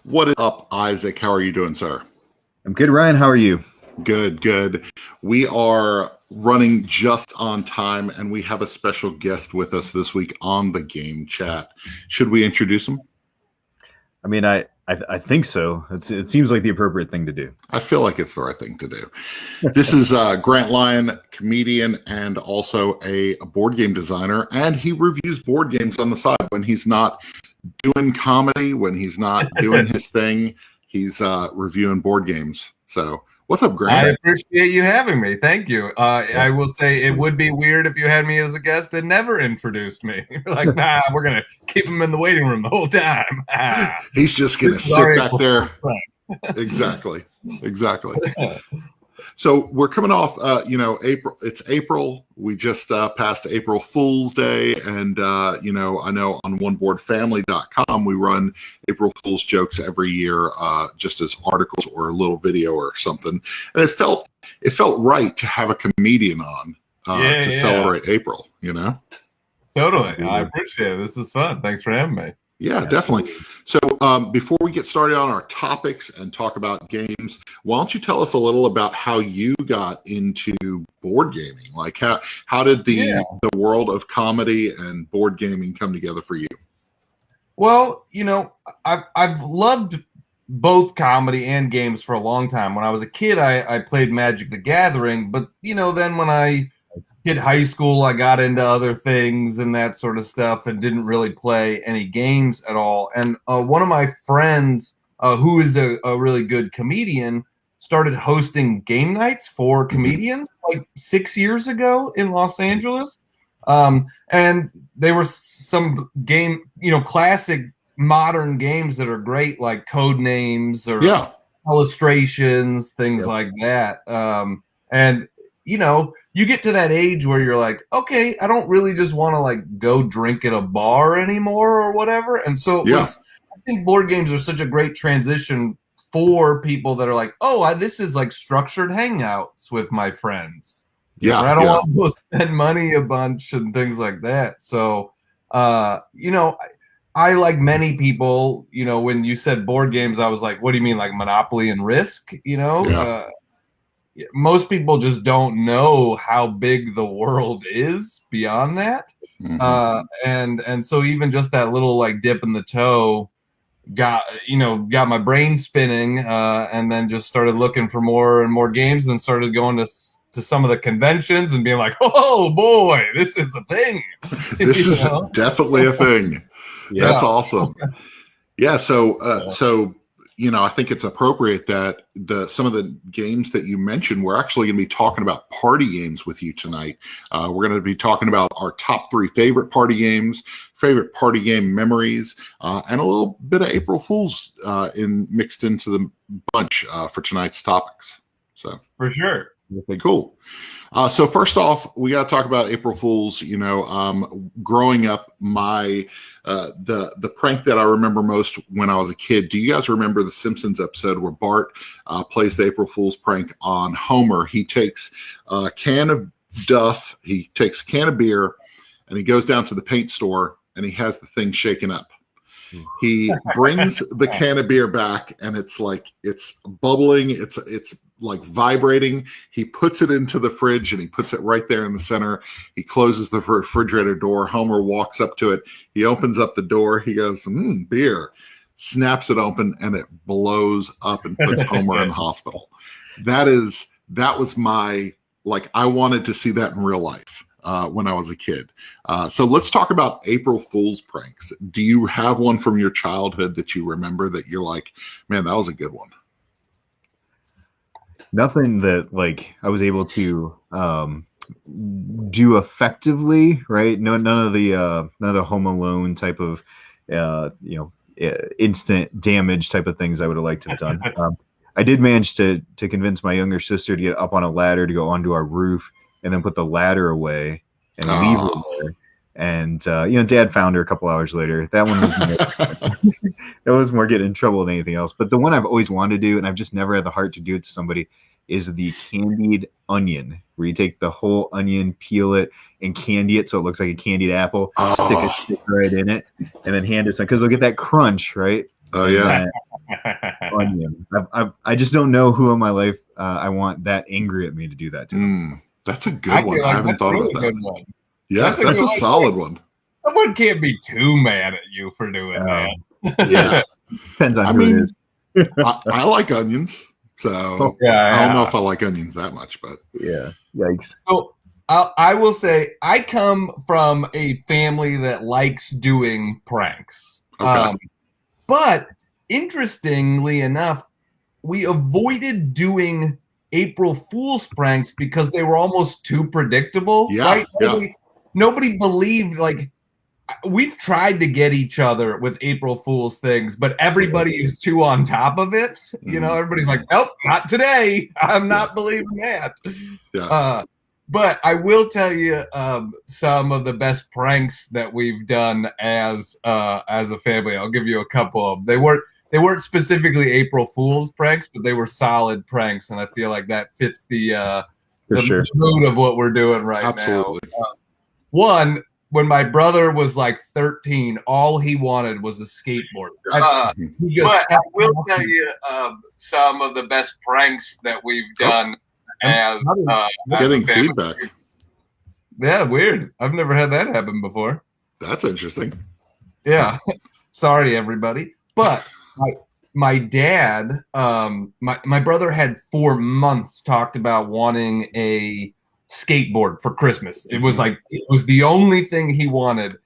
What is up, Isaac? How are you doing, sir? I'm good, Ryan. How are you? Good, good. We are running just on time, and we have a special guest with us this week on the game chat. Should we introduce him? I mean, I think so. It seems like the appropriate thing to do. I feel like it's the right thing to do. This is Grant Lyon, comedian and also a board game designer, and he reviews board games on the side when he's not doing comedy, when he's not doing his thing. He's reviewing board games. So what's up, Grant? I appreciate you having me. Thank you. I will say it would be weird if you had me as a guest and never introduced me. You're like, nah, we're going to keep him in the waiting room the whole time. He's just going to sit back there. Exactly. So we're coming off, April. It's April. We just passed April Fool's Day. And, I know on oneboardfamily.com, we run April Fool's jokes every year, just as articles or a little video or something. And it felt right to have a comedian on to celebrate April, Totally. I appreciate it. This is fun. Thanks for having me. Yeah, definitely. So before we get started on our topics and talk about games, why don't you tell us a little about how you got into board gaming? Like how did the world of comedy and board gaming come together for you? Well, I've loved both comedy and games for a long time. When I was a kid, I played Magic the Gathering, but then when I hit high school, I got into other things and that sort of stuff and didn't really play any games at all. And one of my friends, who is a really good comedian, started hosting game nights for comedians like 6 years ago in Los Angeles. And they were some classic modern games that are great, like code names or illustrations, things like that. And you get to that age where you're like, okay, I don't really just want to go drink at a bar anymore or whatever. And so I think board games are such a great transition for people that are like, oh, this is like structured hangouts with my friends. Yeah. I don't want to go spend money a bunch and things like that. So, I like many people, when you said board games, I was like, what do you mean, like Monopoly and Risk? Most people just don't know how big the world is beyond that. Mm-hmm. And so even just that little dip in the toe got my brain spinning, and then just started looking for more and more games and started going to some of the conventions and being like, oh boy, this is a thing. This is definitely a thing. That's awesome. Yeah. So I think it's appropriate that some of the games that you mentioned, we're actually going to be talking about party games with you tonight. We're going to be talking about our top 3 favorite party games, favorite party game memories, and a little bit of April Fool's mixed into the bunch for tonight's topics. So for sure. Cool. So first off, we got to talk about April Fools. Growing up, the prank that I remember most when I was a kid. Do you guys remember the Simpsons episode where Bart plays the April Fool's prank on Homer? He takes a can of Duff, he takes a can of beer, and he goes down to the paint store and he has the thing shaken up. He brings the can of beer back and it's bubbling. It's like vibrating. He puts it into the fridge and he puts it right there in the center. He closes the refrigerator door. Homer walks up to it. He opens up the door. He goes, beer, snaps it open, and it blows up and puts Homer in the hospital. That was my, I wanted to see that in real life. When I was a kid. So let's talk about April Fool's pranks. Do you have one from your childhood that you remember that you're like, man, that was a good one? Nothing that I was able to do effectively, right? None of the Home Alone type of instant damage type of things I would have liked to have done. I did manage to convince my younger sister to get up on a ladder to go onto our roof and then put the ladder away and leave her there. And Dad found her a couple hours later. That one was that was more getting in trouble than anything else. But the one I've always wanted to do, and I've just never had the heart to do it to somebody, is the candied onion, where you take the whole onion, peel it, and candy it so it looks like a candied apple, stick a stick right in it, and then hand it some, because they'll get that crunch, right? Oh, yeah. onion. I just don't know who in my life I want that angry at me to do that to. That's a good one. I haven't thought about that. Good one. Yeah, that's a solid one. Someone can't be too mad at you for doing that. Yeah. Depends on who it is. I like onions, so I don't know if I like onions that much, but yeah, yikes. So I will say I come from a family that likes doing pranks. Okay. But interestingly enough, we avoided doing April Fool's pranks because they were almost too predictable. Yeah, right? Nobody believed, like, we've tried to get each other with April Fool's things, but everybody is too on top of it. You know, everybody's like, nope, not today. I'm not believing that. Yeah. But I will tell you some of the best pranks that we've done as a family. I'll give you a couple of them. They weren't specifically April Fool's pranks, but they were solid pranks, and I feel like that fits the mood of what we're doing right now. Absolutely. One, when my brother was like 13, all he wanted was a skateboard. But I will tell you some of the best pranks that we've done as getting feedback. Yeah, weird. I've never had that happen before. That's interesting. Yeah. Sorry, everybody. But my dad, my brother had 4 months talked about wanting a skateboard for Christmas. It was the only thing he wanted.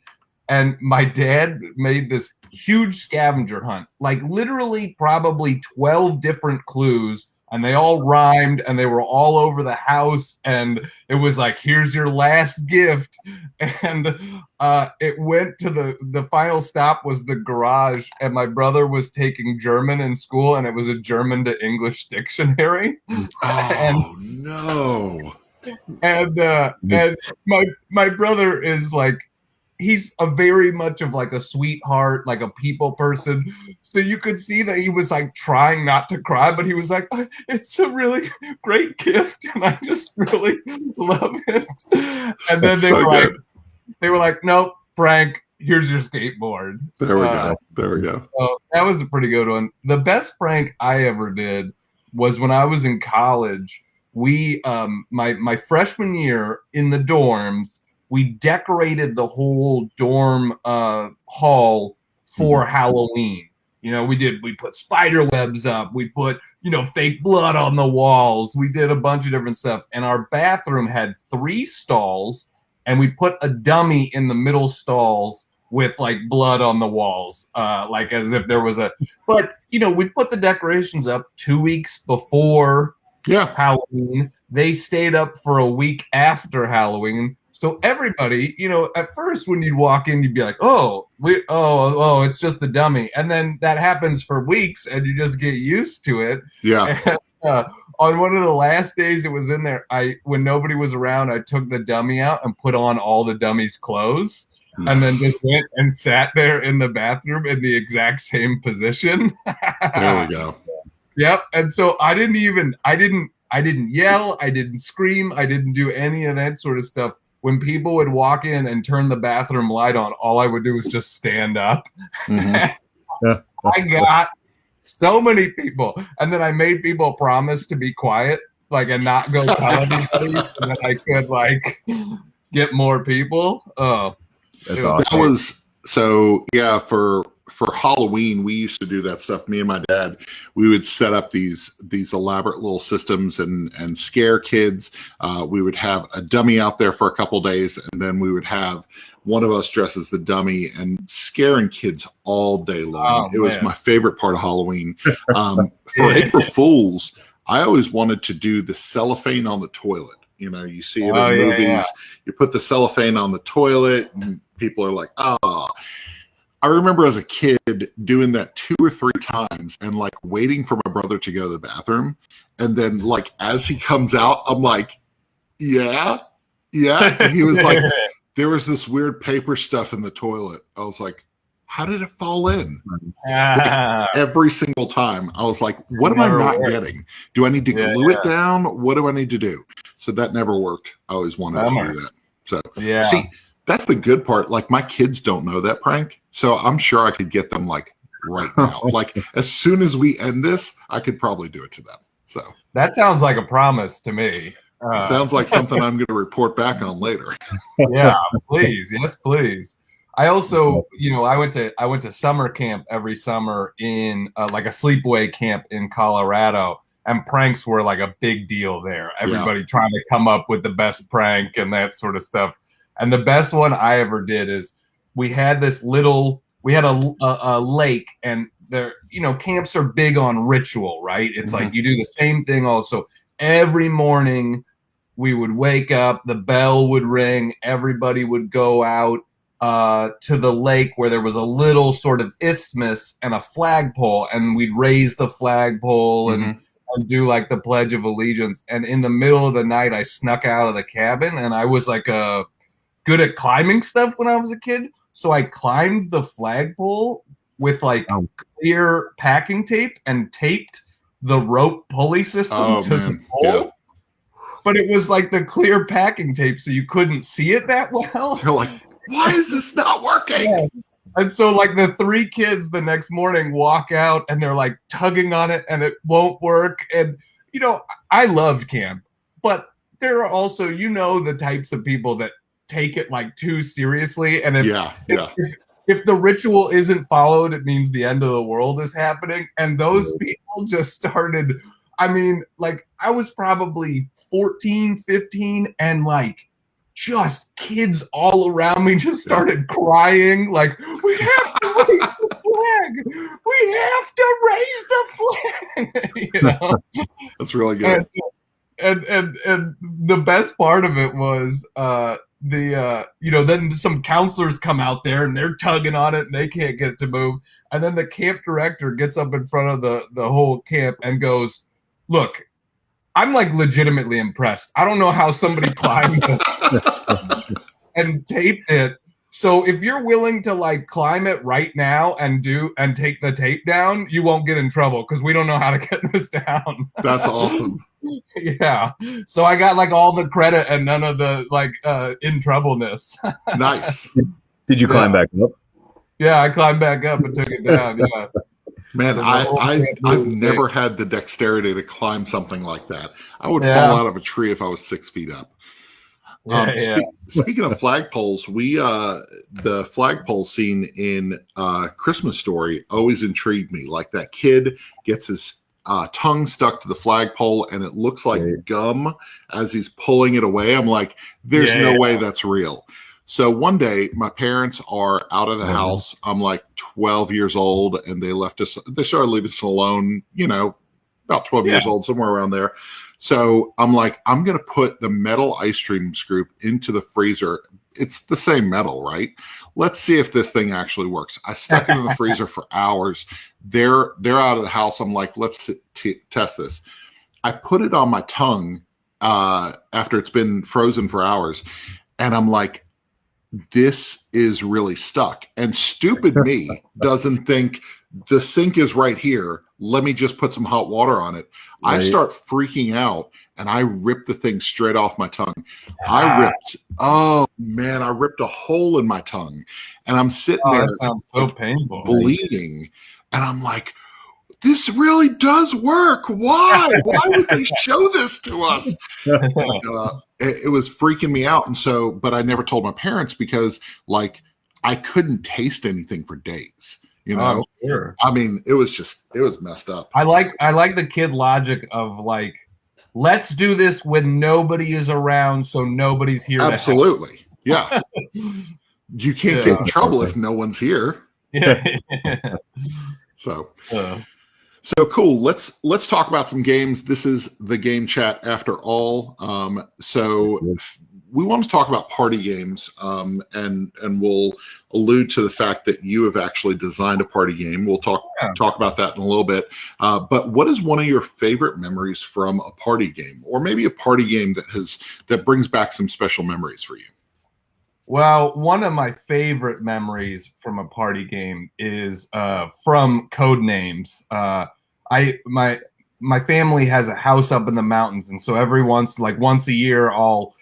And my dad made this huge scavenger hunt, like literally probably 12 different clues, and they all rhymed and they were all over the house. And it was like, here's your last gift. And it went to the final stop was the garage. And my brother was taking German in school, and it was a German to English dictionary. Oh, no. And my brother is like, he's a very much of like a sweetheart, like a people person. So you could see that he was like trying not to cry, but he was like, it's a really great gift, and I just really love it. And then they were like, nope, prank, here's your skateboard. There we go. So that was a pretty good one. The best prank I ever did was when I was in college. We my freshman year in the dorms, we decorated the whole dorm hall for Halloween. You know, we put spider webs up, we put, fake blood on the walls, we did a bunch of different stuff. And our bathroom had 3 stalls, and we put a dummy in the middle stalls with like blood on the walls, like as if there was but we put the decorations up 2 weeks before Halloween. They stayed up for a week after Halloween. So everybody, at first when you'd walk in, you'd be like, oh, it's just the dummy. And then that happens for weeks and you just get used to it. Yeah. And, on one of the last days it was in there, when nobody was around, I took the dummy out and put on all the dummy's clothes. Nice. And then just went and sat there in the bathroom in the exact same position. There we go. Yep. And so I didn't yell, I didn't scream, I didn't do any of that sort of stuff. When people would walk in and turn the bathroom light on, all I would do was just stand up. Mm-hmm. I got so many people. And then I made people promise to be quiet, and not go tell anybody, so that I could get more people. Oh, that's awesome. That was for Halloween, we used to do that stuff. Me and my dad, we would set up these elaborate little systems and scare kids. We would have a dummy out there for a couple days, and then we would have one of us dress as the dummy and scaring kids all day long. It was my favorite part of Halloween. For April Fools, I always wanted to do the cellophane on the toilet. You see it in movies. Yeah. You put the cellophane on the toilet, and people are like, oh. I remember as a kid doing that 2 or 3 times and waiting for my brother to go to the bathroom. And then as he comes out, I'm like, yeah. And he was like, there was this weird paper stuff in the toilet. I was like, how did it fall in? Every single time. I was like, what am I not getting? Do I need to glue it down? What do I need to do? So that never worked. I always wanted to do that. So see, that's the good part. My kids don't know that prank, so I'm sure I could get them right now. Like as soon as we end this, I could probably do it to them. So that sounds like a promise to me. Sounds like something I'm going to report back on later. Yeah, please. Yes, please. I also, I went to summer camp every summer in like a sleepaway camp in Colorado, and pranks were like a big deal there. Everybody trying to come up with the best prank and that sort of stuff. And the best one I ever did is we had a lake, and there, camps are big on ritual, right? It's like you do the same thing also every morning. We would wake up, the bell would ring, everybody would go out to the lake where there was a little sort of isthmus and a flagpole, and we'd raise the flagpole and do like the Pledge of Allegiance. And in the middle of the night, I snuck out of the cabin, and I was like good at climbing stuff when I was a kid. So I climbed the flagpole with like clear packing tape and taped the rope pulley system to the pole. Yeah. But it was like the clear packing tape, so you couldn't see it that well. You're like, why is this not working? Yeah. And so like the three kids the next morning walk out and they're like tugging on it and it won't work. And, I loved camp, but there are also, the types of people that take it like too seriously. And if the ritual isn't followed, it means the end of the world is happening. And those people just started, I was probably 14, 15, and like just kids all around me just started crying. Like, we have to raise the flag. We have to raise the flag. That's really good. And the best part of it was then some counselors come out there and they're tugging on it and they can't get it to move. And then the camp director gets up in front of the whole camp and goes, "Look, I'm like legitimately impressed. I don't know how somebody climbed it and taped it. So if you're willing to like climb it right now and take the tape down, you won't get in trouble because we don't know how to get this down." That's awesome. Yeah. So I got like all the credit and none of the like in troubleness. Nice. Did you climb back up? Yeah, I climbed back up and took it down. Yeah. Man, So I've never had the dexterity to climb something like that. I would fall out of a tree if I was 6 feet up. Speaking of flagpoles, the flagpole scene in Christmas Story always intrigued me. Like that kid gets his tongue stuck to the flagpole and it looks like gum as he's pulling it away. I'm like, there's no way that's real. So one day my parents are out of the house. I'm like 12 years old and they started leaving us alone, about 12 years old, somewhere around there. So I'm like, I'm going to put the metal ice cream scoop into the freezer. It's the same metal, right? Let's see if this thing actually works. I stuck it in the freezer for hours. They're out of the house. I'm like, let's test this. I put it on my tongue after it's been frozen for hours. And I'm like, this is really stuck. And stupid me doesn't think the sink is right here. Let me just put some hot water on it. Right. I start freaking out and I rip the thing straight off my tongue. I ripped a hole in my tongue and I'm sitting there. That sounds so painful. Bleeding. And I'm like, this really does work. Why? Why would they show this to us? It was freaking me out. And so, but I never told my parents because like I couldn't taste anything for days. Oh, sure. I mean, it was messed up. I like the kid logic of like, let's do this when nobody is around, so nobody's here. Absolutely. Yeah. You can't get in trouble if no one's here. Yeah. So cool. Let's talk about some games. This is the game chat after all. So we want to talk about party games, and we'll allude to the fact that you have actually designed a party game. We'll talk about that in a little bit. But what is one of your favorite memories from a party game, or maybe a party game that brings back some special memories for you? Well, one of my favorite memories from a party game is from Codenames. My family has a house up in the mountains, and so once a year, I'll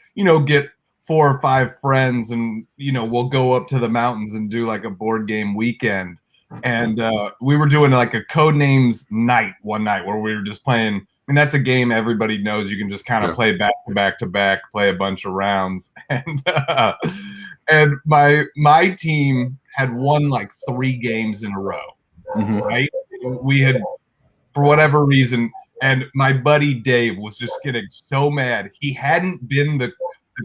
get 4 or 5 friends, and we'll go up to the mountains and do like a board game weekend. and we were doing like a code names night one night where we were just playing. I mean, that's a game everybody knows. You can just kind of play back to back to back, play a bunch of rounds, and my team had won like 3 games in a row. Mm-hmm. Right? We had, for whatever reason, and my buddy Dave was just getting so mad. He hadn't been the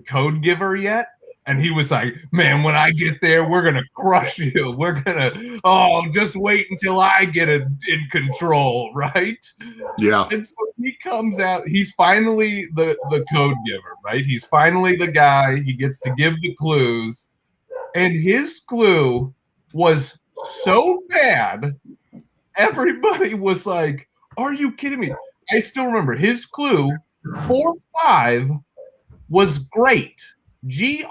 code giver yet. And he was like, man, when I get there, we're going to crush you. We're going to, just wait until I get it in control, right? Yeah. And so he comes out. He's finally the code giver, right? He's finally the guy. He gets to give the clues. And his clue was so bad, everybody was like, are you kidding me? I still remember his clue, 4-5, was great. Great.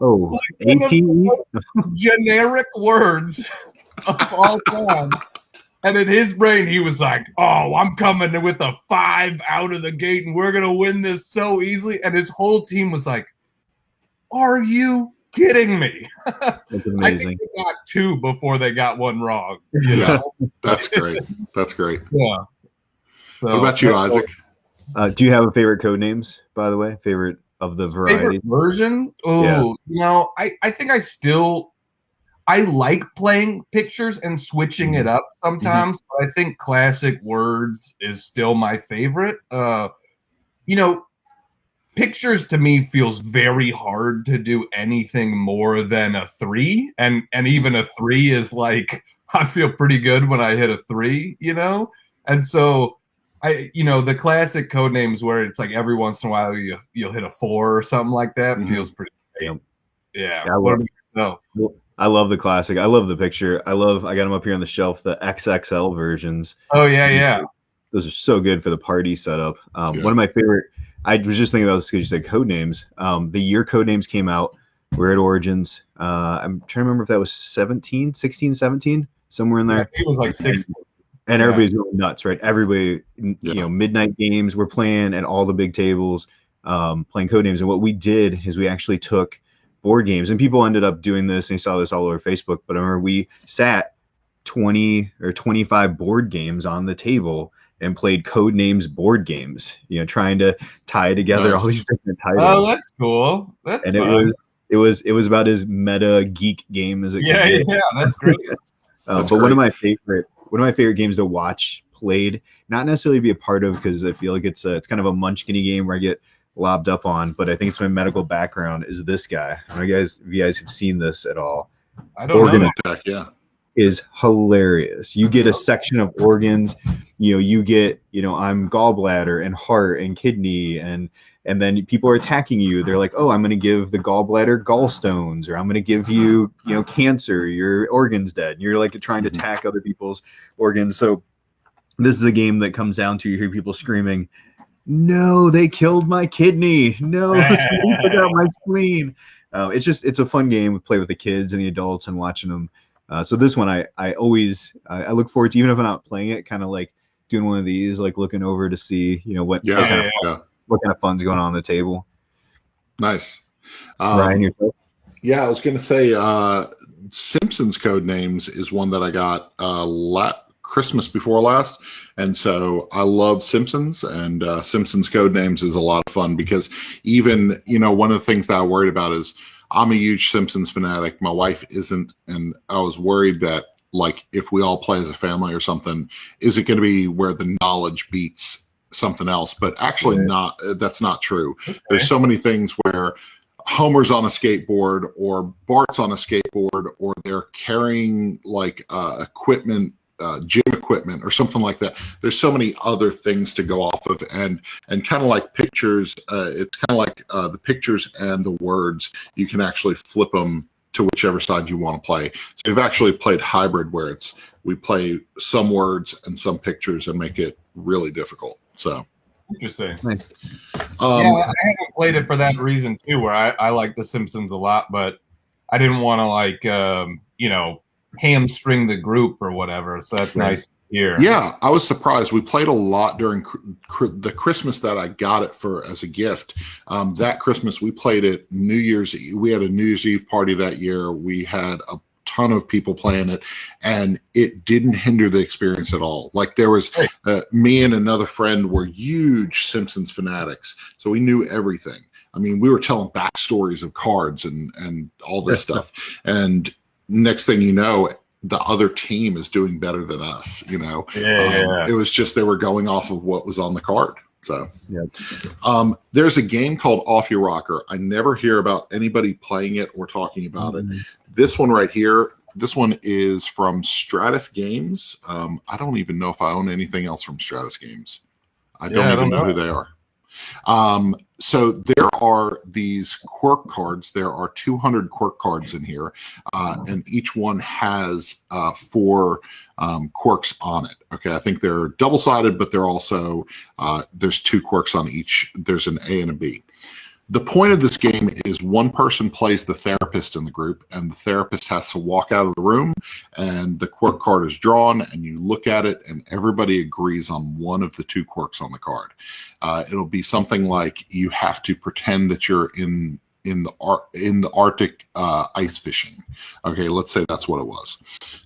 Oh, Like ATE? generic words of all time. And in his brain, he was like, oh, I'm coming with a 5 out of the gate, and we're going to win this so easily. And his whole team was like, are you kidding me? That's amazing. I think they got 2 before they got 1 wrong. Yeah, that's great. That's great. Yeah. So, what about you, Isaac? Do you have a favorite code names, by the way? Favorite of the variety? Favorite version? Oh, I think I like playing pictures and switching it up sometimes. Mm-hmm. But I think classic words is still my favorite. Pictures to me feels very hard to do anything more than a 3, and even a 3 is like, I feel pretty good when I hit a 3, and so the classic code names where it's like every once in a while you'll hit a 4 or something like that feels pretty great. Yeah. I love the classic. I love the picture. I got them up here on the shelf, the XXL versions. Oh yeah. Those are so good for the party setup. One of my favorite. I was just thinking about this because you said code names. The year code names came out, we're at Origins. I'm trying to remember if that was 16, 17, somewhere in there. I think it was like 16. And everybody's going nuts, right? Everybody, midnight games we're playing at all the big tables, playing code names. And what we did is we actually took board games, and people ended up doing this, and you saw this all over Facebook. But I remember we sat 20 or 25 board games on the table and played code names board games, trying to tie together all these different titles. Oh, that's cool. That's fun. It was about as meta geek game as it could be. Yeah, that's great. But great. One of my favorite games to watch played, not necessarily be a part of, because I feel like it's kind of a munchkin-y game where I get lobbed up on, but I think it's my medical background, is this guy. I don't know if you guys have seen this at all. I don't Organ know. Attack, yeah. Is hilarious. You get a section of organs, you get, I'm gallbladder and heart and kidney, and then people are attacking you. They're like, oh, I'm going to give the gallbladder gallstones, or I'm going to give you, cancer, your organ's dead. And you're like trying to attack other people's organs. So this is a game that comes down to, you hear people screaming, no, they killed my kidney. No, somebody took out my spleen. It's a fun game to play with the kids and the adults and watching them. So this one, I always look forward to, even if I'm not playing it, kind of like doing one of these, like looking over to see, what kind of fun's going on the table. Nice. Ryan, yourself? Yeah, I was going to say Simpsons code names is one that I got Christmas before last, and so I love Simpsons, and Simpsons code names is a lot of fun, because even one of the things that I worried about is I'm a huge Simpsons fanatic. My wife isn't, and I was worried that, like, if we all play as a family or something, is it going to be where the knowledge beats something else? But actually, not. That's not true. Okay. There's so many things where Homer's on a skateboard, or Bart's on a skateboard, or they're carrying like equipment, gym equipment, or something like that. There's so many other things to go off of, and kind of like pictures. It's kind of like the pictures and the words. You can actually flip them to whichever side you want to play. So we've actually played hybrid, where we play some words and some pictures and make it really difficult. So interesting. Nice. I haven't played it for that reason too, where I like The Simpsons a lot, but I didn't want to hamstring the group or whatever. So that's nice to hear. Yeah, I was surprised. We played a lot during the Christmas that I got it for as a gift. That Christmas we played it New Year's Eve. We had a New Year's Eve party that year. We had a ton of people playing it, and it didn't hinder the experience at all. Like there was me and another friend were huge Simpsons fanatics, so we knew everything. I mean, we were telling backstories of cards and all this stuff. And next thing you know, the other team is doing better than us. It was just they were going off of what was on the card. So there's a game called Off Your Rocker. I never hear about anybody playing it or talking about it. This one right here, this one is from Stratus Games. I don't even know if I own anything else from Stratus Games. I don't even know who they are. So there are these quirk cards. There are 200 quirk cards in here, and each one has 4 quirks on it. Okay, I think they're double-sided, but they're also there's 2 quirks on each. There's an A and a B. The point of this game is one person plays the therapist in the group, and the therapist has to walk out of the room, and the quirk card is drawn, and you look at it, and everybody agrees on one of the 2 quirks on the card. It'll be something like you have to pretend that you're in the Arctic ice fishing. Okay, let's say that's what it was.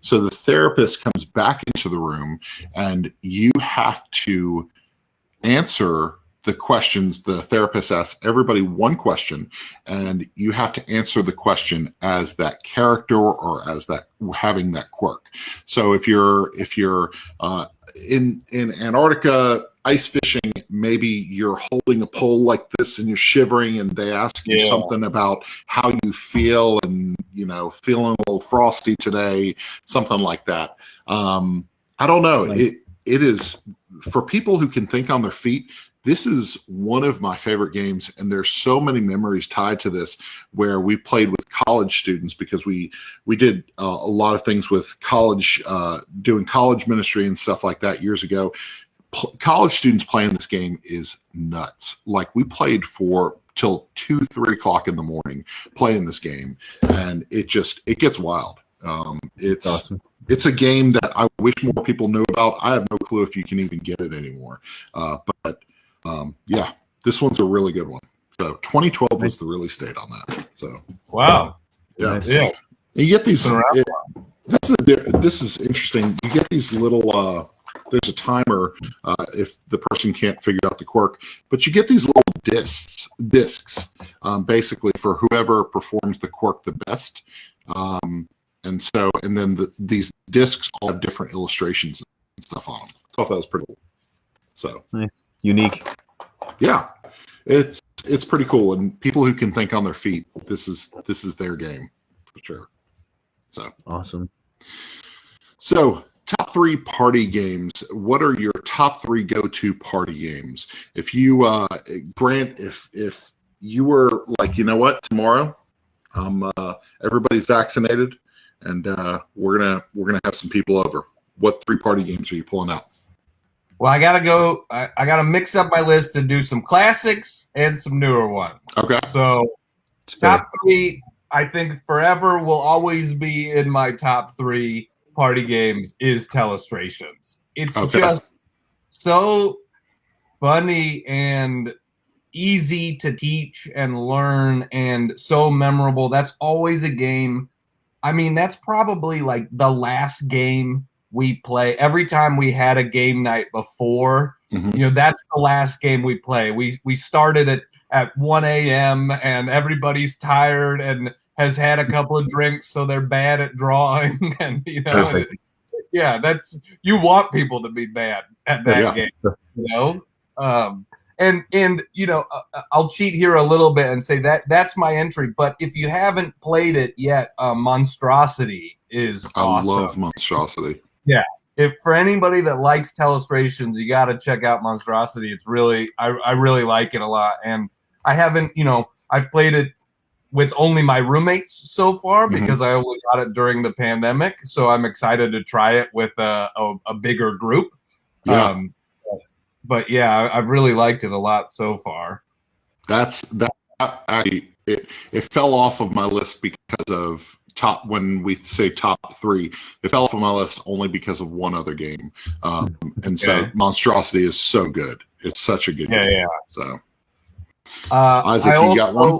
So the therapist comes back into the room, and you have to answer the questions. The therapist asks everybody one question, and you have to answer the question as that character or as that having that quirk. So if you're in Antarctica ice fishing, maybe you're holding a pole like this and you're shivering, and they ask you something about how you feel, and feeling a little frosty today, something like that. I don't know. It is for people who can think on their feet. This is one of my favorite games, and there's so many memories tied to this where we played with college students, because we did a lot of things with college, doing college ministry and stuff like that years ago. College students playing this game is nuts. Like we played for till 2-3 o'clock in the morning playing this game, and it gets wild. It's awesome. It's a game that I wish more people knew about. I have no clue if you can even get it anymore. But this one's a really good one. So 2012 was the release date on that. So wow, yeah. You get these. This is interesting. You get these little. There's a timer if the person can't figure out the quirk, but you get these little discs, basically for whoever performs the quirk the best. And then these discs all have different illustrations and stuff on them. I thought that was pretty cool. So nice. Unique. Yeah, it's pretty cool, and people who can think on their feet, this is their game for sure. So awesome. So top 3 party games. What are your top 3 go-to party games? If you Grant, if you were like, you know what, tomorrow, everybody's vaccinated, and we're gonna have some people over. What 3 party games are you pulling out? Well, I gotta go. I gotta mix up my list and do some classics and some newer ones. Okay. So top 3, I think forever will always be in my top 3 party games is Telestrations. It's just so funny and easy to teach and learn, and so memorable. That's always a game. I mean, that's probably like the last game we play. Every time we had a game night before, that's the last game we play. We started at 1 a.m. and everybody's tired and has had a couple of drinks, so they're bad at drawing. And that's, you want people to be bad at that game, And I'll cheat here a little bit and say that's my entry. But if you haven't played it yet, Monstrosity is awesome. I love Monstrosity. Yeah. If for anybody that likes Telestrations, you got to check out Monstrosity. It's really, I really like it a lot. And I haven't, I've played it with only my roommates so far because I only got it during the pandemic. So I'm excited to try it with a bigger group. Yeah. But yeah, I've really liked it a lot so far. It fell off of my list because of when we say top 3, it fell off of my list only because of one other game. And so Monstrosity is so good. It's such a good game. Yeah. So Isaac, you got one?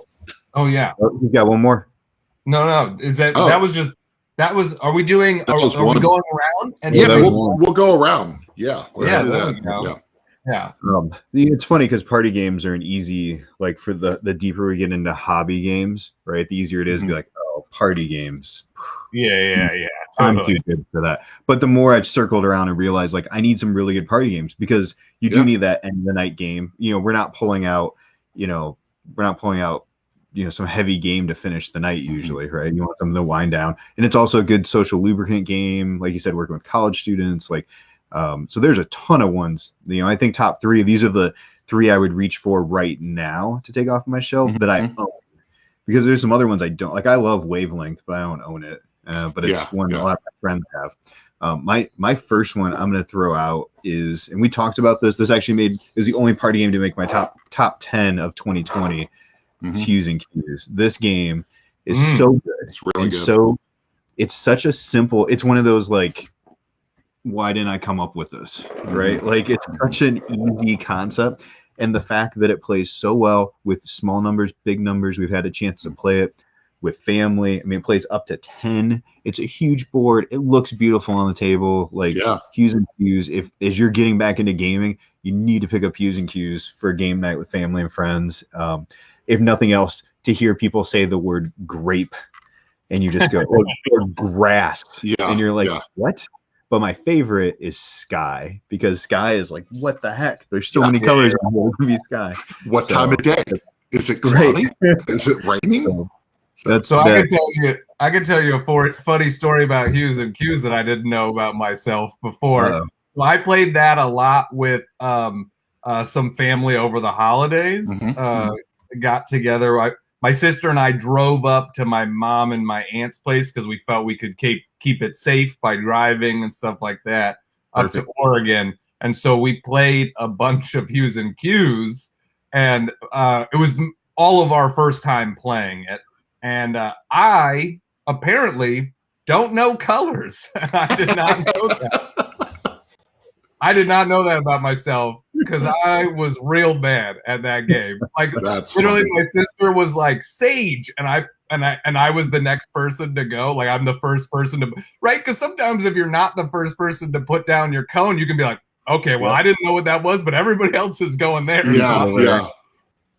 Oh yeah. You got one more? No. Is that was just That was. Are we doing? That was are we one. going around? And Yeah, that was we'll go around. Yeah, let's Yeah, do there that. we go. Yeah. Yeah. It's funny because party games are an easy, like for the deeper we get into hobby games, right? The easier it is to be like, oh, party games. Yeah. I'm Totally. too good for that. But the more I've circled around and realized like I need some really good party games because you do need that end of the night game. You know, we're not pulling out, some heavy game to finish the night usually, right? You want something to wind down. And it's also a good social lubricant game, like you said, working with college students, like so there's a ton of ones. You know, I think top 3, these are the 3 I would reach for right now to take off my shelf that I own. Because there's some other ones I don't like. I love Wavelength, but I don't own it. But it's one a lot of my friends have. My first one I'm going to throw out is, and we talked about this. This actually is the only party game to make my top 10 of 2020. It's Hughes and Cues. This game is so good. It's really good. So it's such a simple. It's one of those like, why didn't I come up with this? Right? Like it's such an easy concept. And the fact that it plays so well with small numbers, big numbers, we've had a chance to play it with family. I mean, it plays up to 10. It's a huge board. It looks beautiful on the table. Like Hughes and Cues, as you're getting back into gaming, you need to pick up Hughes and Cues for a game night with family and friends. If nothing else, to hear people say the word grape and you just go, or grass. And you're like, what? But my favorite is Sky because Sky is like, what the heck? There's so many colors on here. It can be Sky. What time of day? Is it cloudy? Is it raining? I can tell you a funny story about Hughes and Cues that I didn't know about myself before. Well, I played that a lot with some family over the holidays. Got together. My sister and I drove up to my mom and my aunt's place because we felt we could keep it safe by driving and stuff like that up to Oregon. And so we played a bunch of Hughes and Cues, and it was all of our first time playing it. And I apparently don't know colors. I did not know that. I did not know that about myself because I was real bad at that game. Like literally, my sister was like Sage, and I was the next person to go. Like I'm the first person to right because sometimes if you're not the first person to put down your cone, you can be like, okay, well I didn't know what that was, but everybody else is going there.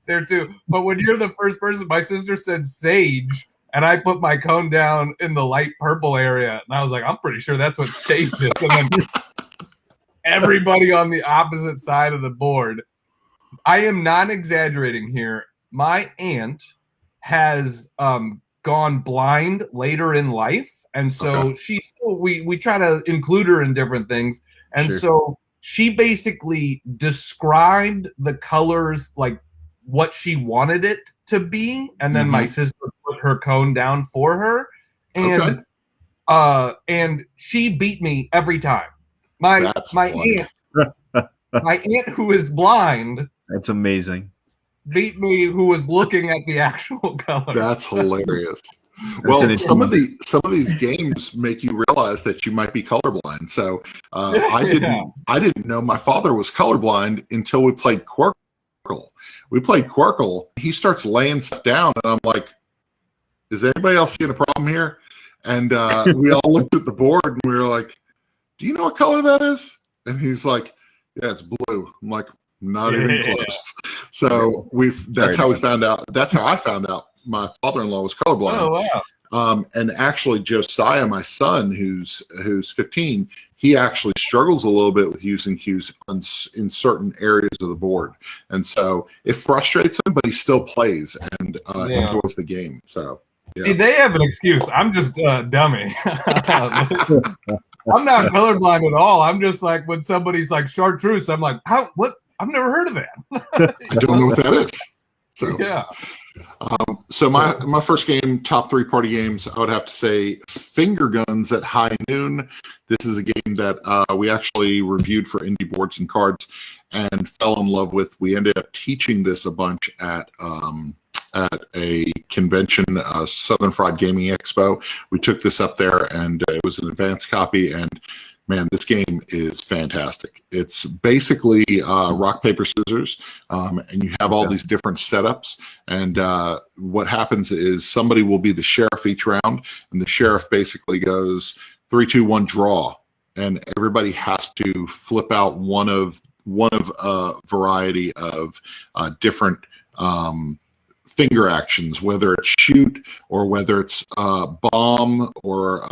There too. But when you're the first person, my sister said Sage, and I put my cone down in the light purple area, and I was like, I'm pretty sure that's what Sage is. And then everybody on the opposite side of the board. I am not exaggerating here. My aunt has gone blind later in life, and so she still we try to include her in different things, and so she basically described the colors like what she wanted it to be, and then my sister put her cone down for her, and she beat me every time. My aunt who is blind. That's amazing. Beat me who was looking at the actual color. That's hilarious. Well, some of these games make you realize that you might be colorblind. So I didn't know my father was colorblind until we played Quirkle. We played Quirkle. He starts laying stuff down, and I'm like, "Is anybody else seeing a problem here?" And we all looked at the board, and we were like, "Do you know what color that is?" And he's like, "Yeah, it's blue." I'm like, "Not even close." So that's how we found out. That's how I found out my father-in-law was colorblind. Oh wow! And actually, Josiah, my son, who's 15, he actually struggles a little bit with using cues in certain areas of the board, and so it frustrates him, but he still plays and enjoys the game. So. Yeah. See, they have an excuse. I'm just a dummy. I'm not colorblind at all. I'm just like when somebody's like chartreuse, I'm like, how? What? I've never heard of that. I don't know what that is. So yeah. So my first game, top 3 party games, I would have to say Finger Guns at High Noon. This is a game that we actually reviewed for Indie Boards and Cards and fell in love with. We ended up teaching this a bunch at a convention, Southern Fried Gaming Expo. We took this up there, and it was an advanced copy, and man, this game is fantastic. It's basically rock, paper, scissors, and you have all these different setups. And what happens is somebody will be the sheriff each round, and the sheriff basically goes 3, 2, 1, draw, and everybody has to flip out one of a variety of different finger actions, whether it's shoot or whether it's bomb or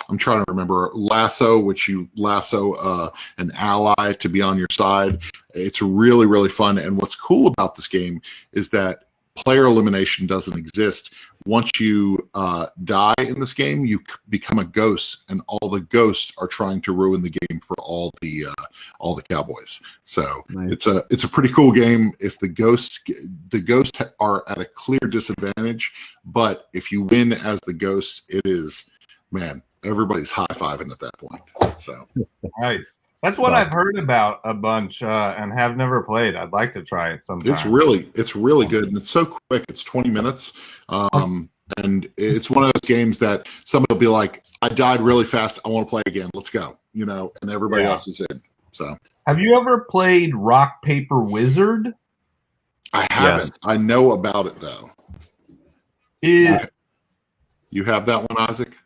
I'm trying to remember lasso, which you lasso an ally to be on your side. It's really, really fun. And what's cool about this game is that player elimination doesn't exist. Once you die in this game, you become a ghost, and all the ghosts are trying to ruin the game for all the cowboys. So nice. It's a pretty cool game. If the ghosts are at a clear disadvantage, but if you win as the ghost, it is, man, everybody's high-fiving at that point. So nice. That's what I've heard about a bunch and have never played. I'd like to try it sometime. It's really good, and it's so quick. It's 20 minutes, and it's one of those games that somebody will be like, "I died really fast. I want to play again. Let's go." You know, and everybody else is in. So, have you ever played Rock Paper Wizard? I haven't. Yes. I know about it though. You have that one, Isaac?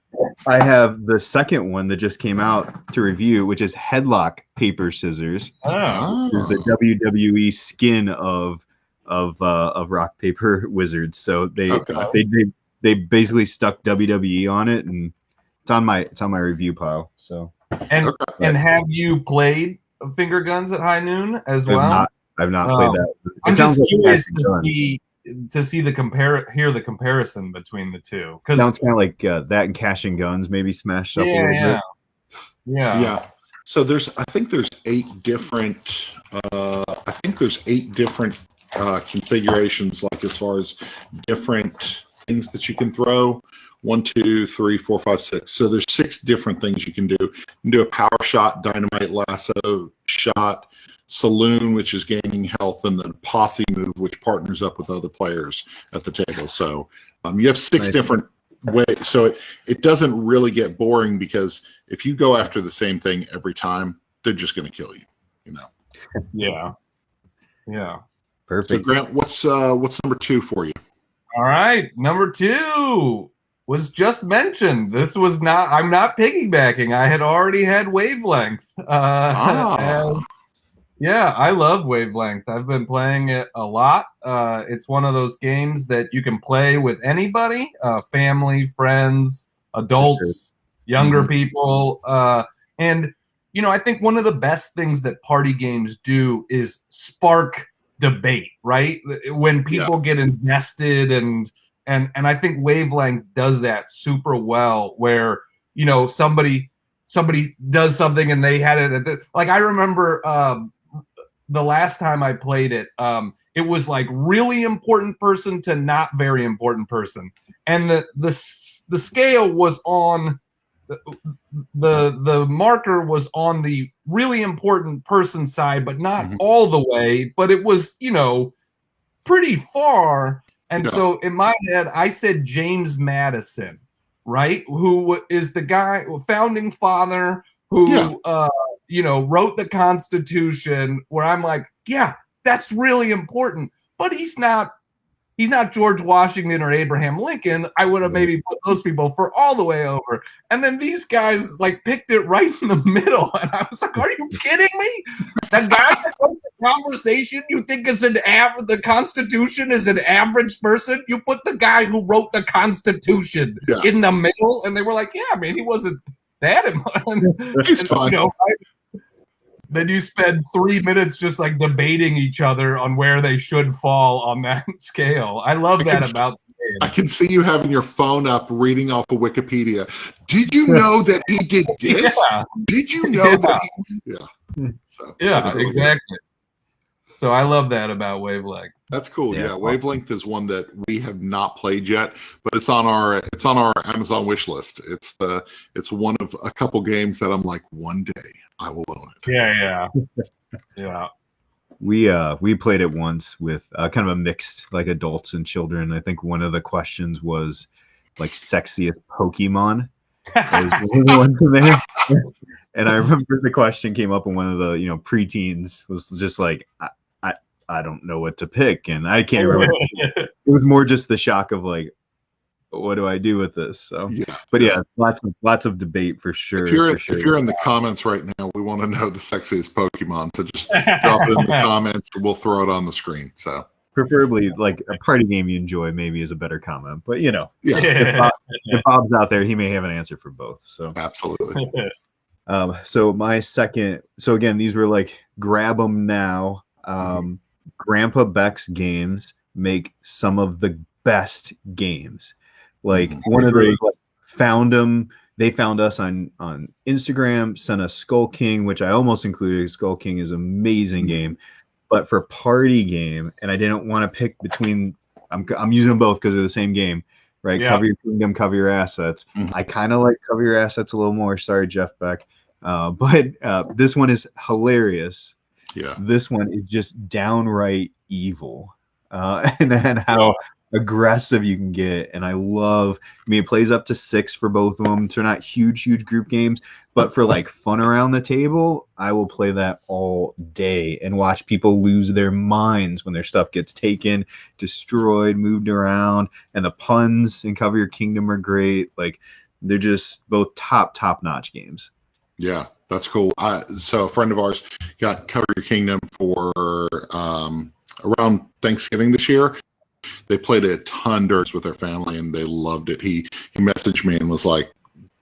I have the second one that just came out to review, which is Headlock Paper Scissors. Oh. The WWE skin of Rock Paper Wizards. So they basically stuck WWE on it, and it's on my review pile. So and have you played Finger Guns at High Noon as well? I've not played that. I'm just curious to see the comparison between the two. Sounds kind of like that and Cashing Guns maybe smashed up a little bit. Yeah. So I think there's 8 different configurations, like as far as different things that you can throw. 1, 2, 3, 4, 5, 6. So there's 6 different things you can do. You can do a power shot, dynamite, lasso, shot, saloon, which is gaining health, and then posse move, which partners up with other players at the table. So you have 6 different ways. So it doesn't really get boring, because if you go after the same thing every time, they're just going to kill you. You know. Yeah. Perfect. So Grant, what's number 2 for you? All right, number 2 was just mentioned. This was not. I'm not piggybacking. I had already had Wavelength. Yeah, I love Wavelength. I've been playing it a lot. It's one of those games that you can play with anybody, family, friends, adults, younger people. And, you know, I think one of the best things that party games do is spark debate, right? When people get invested, and I think Wavelength does that super well, where, you know, somebody does something and they had it like, I remember the last time I played it, it was like really important person to not very important person, and the scale was on the marker was on the really important person side, but not all the way, but it was, you know, pretty far. And so in my head, I said James Madison, right? Who is the guy, founding father, who you know, wrote the Constitution, where I'm like, yeah, that's really important, but he's not George Washington or Abraham Lincoln. I would have maybe put those people for all the way over. And then these guys like picked it right in the middle. And I was like, are you kidding me? The guy that wrote the conversation, you think is the Constitution is an average person? You put the guy who wrote the Constitution in the middle. And they were like, yeah, man, he wasn't that important. He's fine. You know, then you spend 3 minutes just like debating each other on where they should fall on that scale. I love that about the game. I can see you having your phone up reading off of Wikipedia. Did you know that he did this? Did you know that he... So, exactly. So I love that about Wavelength. That's cool. Yeah, Wavelength is one that we have not played yet, but it's on our Amazon wish list. It's one of a couple games that I'm like, one day I will own it. Yeah. We played it once with kind of a mixed, like, adults and children. I think one of the questions was like sexiest Pokemon. That was one of the ones in there. And I remember the question came up in one of the preteens was just like I don't know what to pick, and I can't remember. It was more just the shock of like, what do I do with this? So Yeah, but yeah, lots of debate for sure. If you're in the comments right now, we want to know the sexiest Pokemon. So just drop it in the comments, and we'll throw it on the screen. So preferably like a party game you enjoy maybe is a better comment, but yeah, if Bob's out there, he may have an answer for both. So absolutely. So my second, so again, these were like grab them now. Grandpa Beck's games make some of the best games. Like one of those, like, found them. They found us on Instagram, sent us Skull King, which I almost included. Skull King is an amazing game, but for party game, and I didn't want to pick between. I'm using them both because they're the same game, right? Yeah. Cover your kingdom, cover your assets. I kind of like cover your assets a little more. Sorry, Jeff Beck, but this one is hilarious. Yeah, this one is just downright evil, and how aggressive you can get. And I mean, it plays up to 6 for both of them. So not huge group games, but for like fun around the table, I will play that all day and watch people lose their minds when their stuff gets taken, destroyed, moved around. And the puns in Cover Your Kingdom are great. Like, they're just both top notch games. Yeah, that's cool. So a friend of ours got Cover Your Kingdom for around Thanksgiving this year. They played a ton with their family, and they loved it. He messaged me and was like,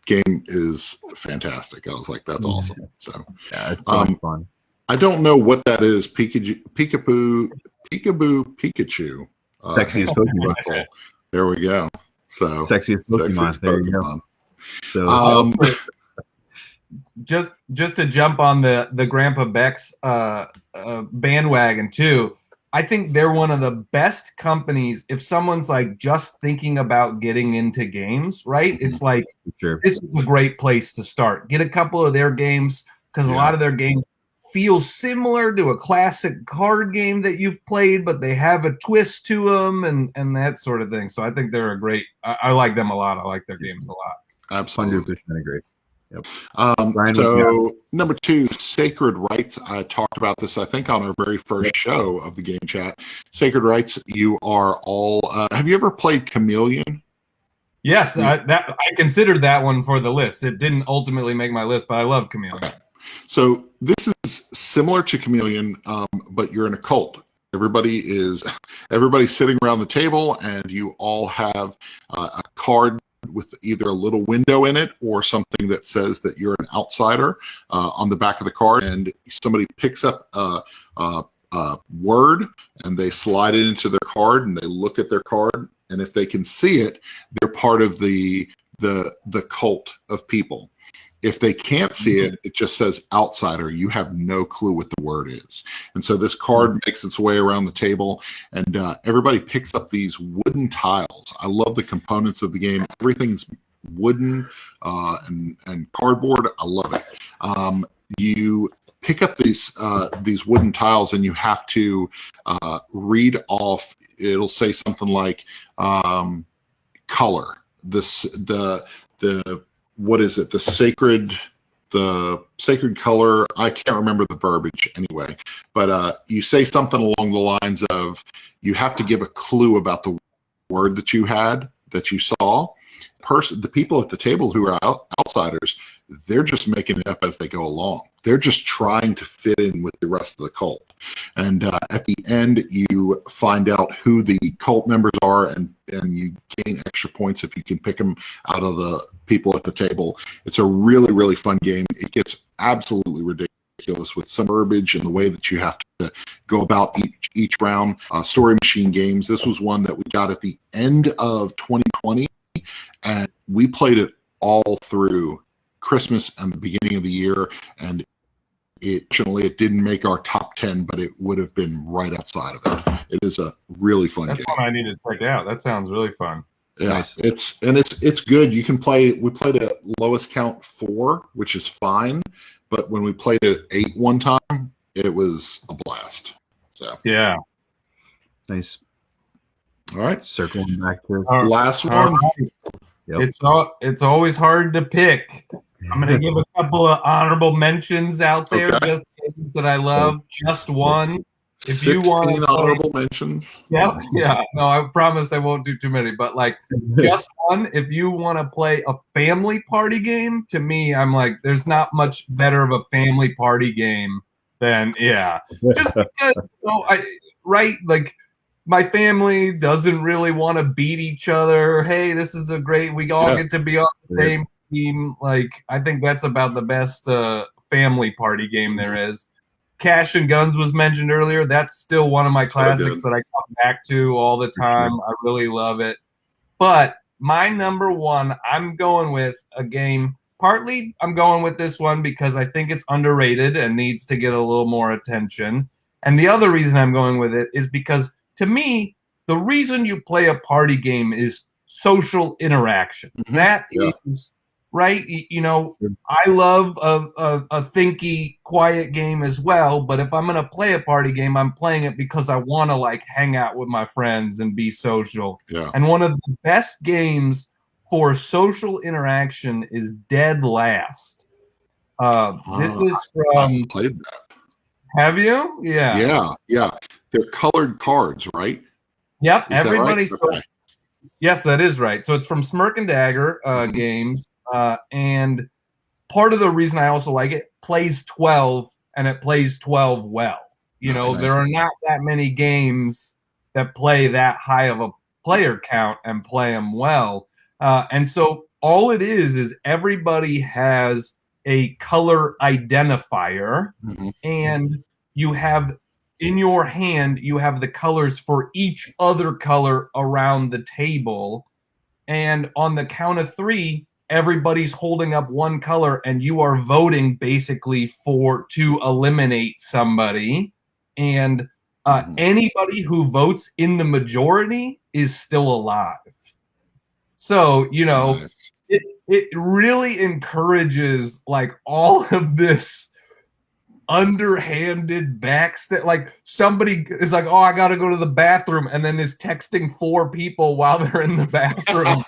"Game is fantastic." I was like, "That's awesome." So yeah, it's so much fun. I don't know what that is. Peekaboo, Pikachu. Sexiest Pokemon. There we go. So sexiest Pokemon. There you go. So. Just to jump on the Grandpa Beck's bandwagon too, I think they're one of the best companies if someone's like just thinking about getting into games, right? It's like, this is a great place to start. Get a couple of their games, because a lot of their games feel similar to a classic card game that you've played, but they have a twist to them and that sort of thing. So I think they're a great, I like them a lot. I like their games a lot. Absolutely. 100% agree. Yep. So number 2, Sacred Rights. I talked about this, I think, on our very first show of the Game Chat. Sacred Rights. You are all. Have you ever played Chameleon? Yes, I considered that one for the list. It didn't ultimately make my list, but I love Chameleon. Okay. So this is similar to Chameleon, but you're in a cult. Everybody's sitting around the table, and you all have a card with either a little window in it or something that says that you're an outsider on the back of the card, and somebody picks up a word and they slide it into their card, and they look at their card, and if they can see it, they're part of the cult of people. If they can't see it, it just says outsider. You have no clue what the word is. And so this card makes its way around the table, and everybody picks up these wooden tiles. I love the components of the game. Everything's wooden and cardboard. I love it. You pick up these wooden tiles, and you have to read off. It'll say something like color. What is it? The sacred color. I can't remember the verbiage anyway, but you say something along the lines of, you have to give a clue about the word that you saw. The people at the table who are outsiders, they're just making it up as they go along. They're just trying to fit in with the rest of the cult. And at the end, you find out who the cult members are, and you gain extra points if you can pick them out of the people at the table. It's a really, really fun game. It gets absolutely ridiculous with some verbiage and the way that you have to go about each round. Story Machine Games. This was one that we got at the end of 2020, and we played it all through Christmas and the beginning of the year, and fortunately it didn't make our top 10, but it would have been right outside of it. It is a really fun game. That's one I need to check out. That sounds really fun. Yeah, nice. It's good. You can play. We played at lowest count 4, which is fine, but when we played it at 8 one time, it was a blast. So yeah, nice. All right, circling back to last one. Yep. It's always hard to pick. I'm going to give a couple of honorable mentions out there, Okay. just games that I love. Just one. If 16 you want to play, honorable mentions. yeah, yeah. No, I promise I won't do too many, but like just one. If you want to play a family party game, to me, I'm like, there's not much better of a family party game than just because like my family doesn't really want to beat each other. Hey, this is a great. We all get to be on the same team. Like I think that's about the best family party game there is. Cash and Guns was mentioned earlier. That's still one of my classics that I come back to all the time. I really love it. But my number one, I'm going with a game. Partly, I'm going with this one because I think it's underrated and needs to get a little more attention. And the other reason I'm going with it is because, to me, the reason you play a party game is social interaction. That is right. You know, I love a thinky, quiet game as well. But if I'm going to play a party game, I'm playing it because I want to like hang out with my friends and be social. Yeah. And one of the best games for social interaction is Dead Last. This is from. I've played that. Have you? Yeah. Yeah. They're colored cards, right? Yep. Is Everybody's. that right? Okay. Yes, that is right. So it's from Smirk and Dagger Games. And part of the reason I also like it plays 12 and it plays 12 well. You know, there are not that many games that play that high of a player count and play them well. And so all it is everybody has a color identifier, and you have in your hand, you have the colors for each other color around the table. And on the count of 3, everybody's holding up one color and you are voting basically to eliminate somebody. And anybody who votes in the majority is still alive. So, you know, it really encourages like all of this underhanded backstab. Like somebody is like, oh, I got to go to the bathroom, and then is texting 4 people while they're in the bathroom.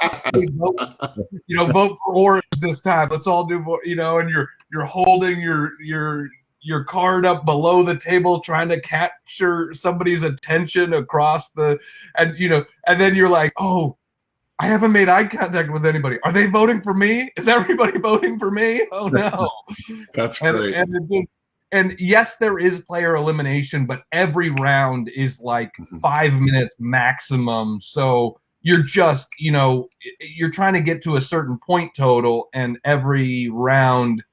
Vote for orange this time. Let's all do, and you're holding your card up below the table trying to capture somebody's attention across and then you're like, oh, I haven't made eye contact with anybody. Are they voting for me? Is everybody voting for me? Oh no. That's great. And yes, there is player elimination, but every round is like 5 minutes maximum. So you're just, you're trying to get to a certain point total, and every round,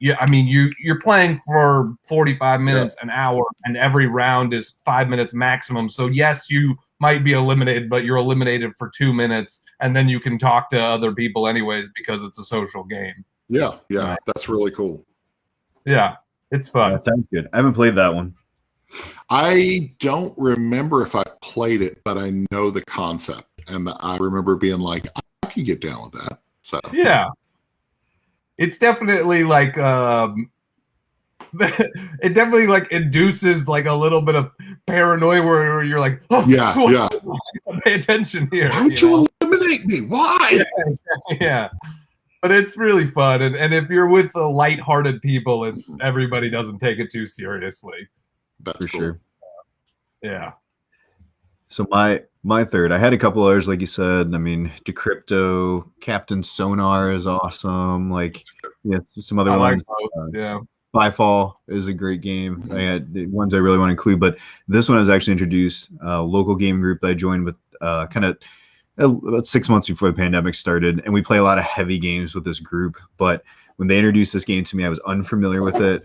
you're playing for 45 minutes, an hour, and every round is 5 minutes maximum. So yes, you might be eliminated, but you're eliminated for 2 minutes, and then you can talk to other people anyways because it's a social game. Yeah, that's really cool. Yeah, it's fun. That sounds good. I haven't played that one. I don't remember if I've played it, but I know the concept, and I remember being like, I can get down with that. So yeah, it's definitely like it definitely like induces like a little bit of paranoia where you're like, oh, pay attention here. Why would you eliminate me? Why? Yeah. But it's really fun, and if you're with the lighthearted people, everybody doesn't take it too seriously. That's for cool. sure. Yeah. So my third, I had a couple others, like you said. I mean, Decrypto, Captain Sonar is awesome. Like, some other ones. Spyfall is a great game. I had the ones I really want to include, but this one I was actually introduced a local game group that I joined with kind of about 6 months before the pandemic started, and we play a lot of heavy games with this group. But when they introduced this game to me, I was unfamiliar with it.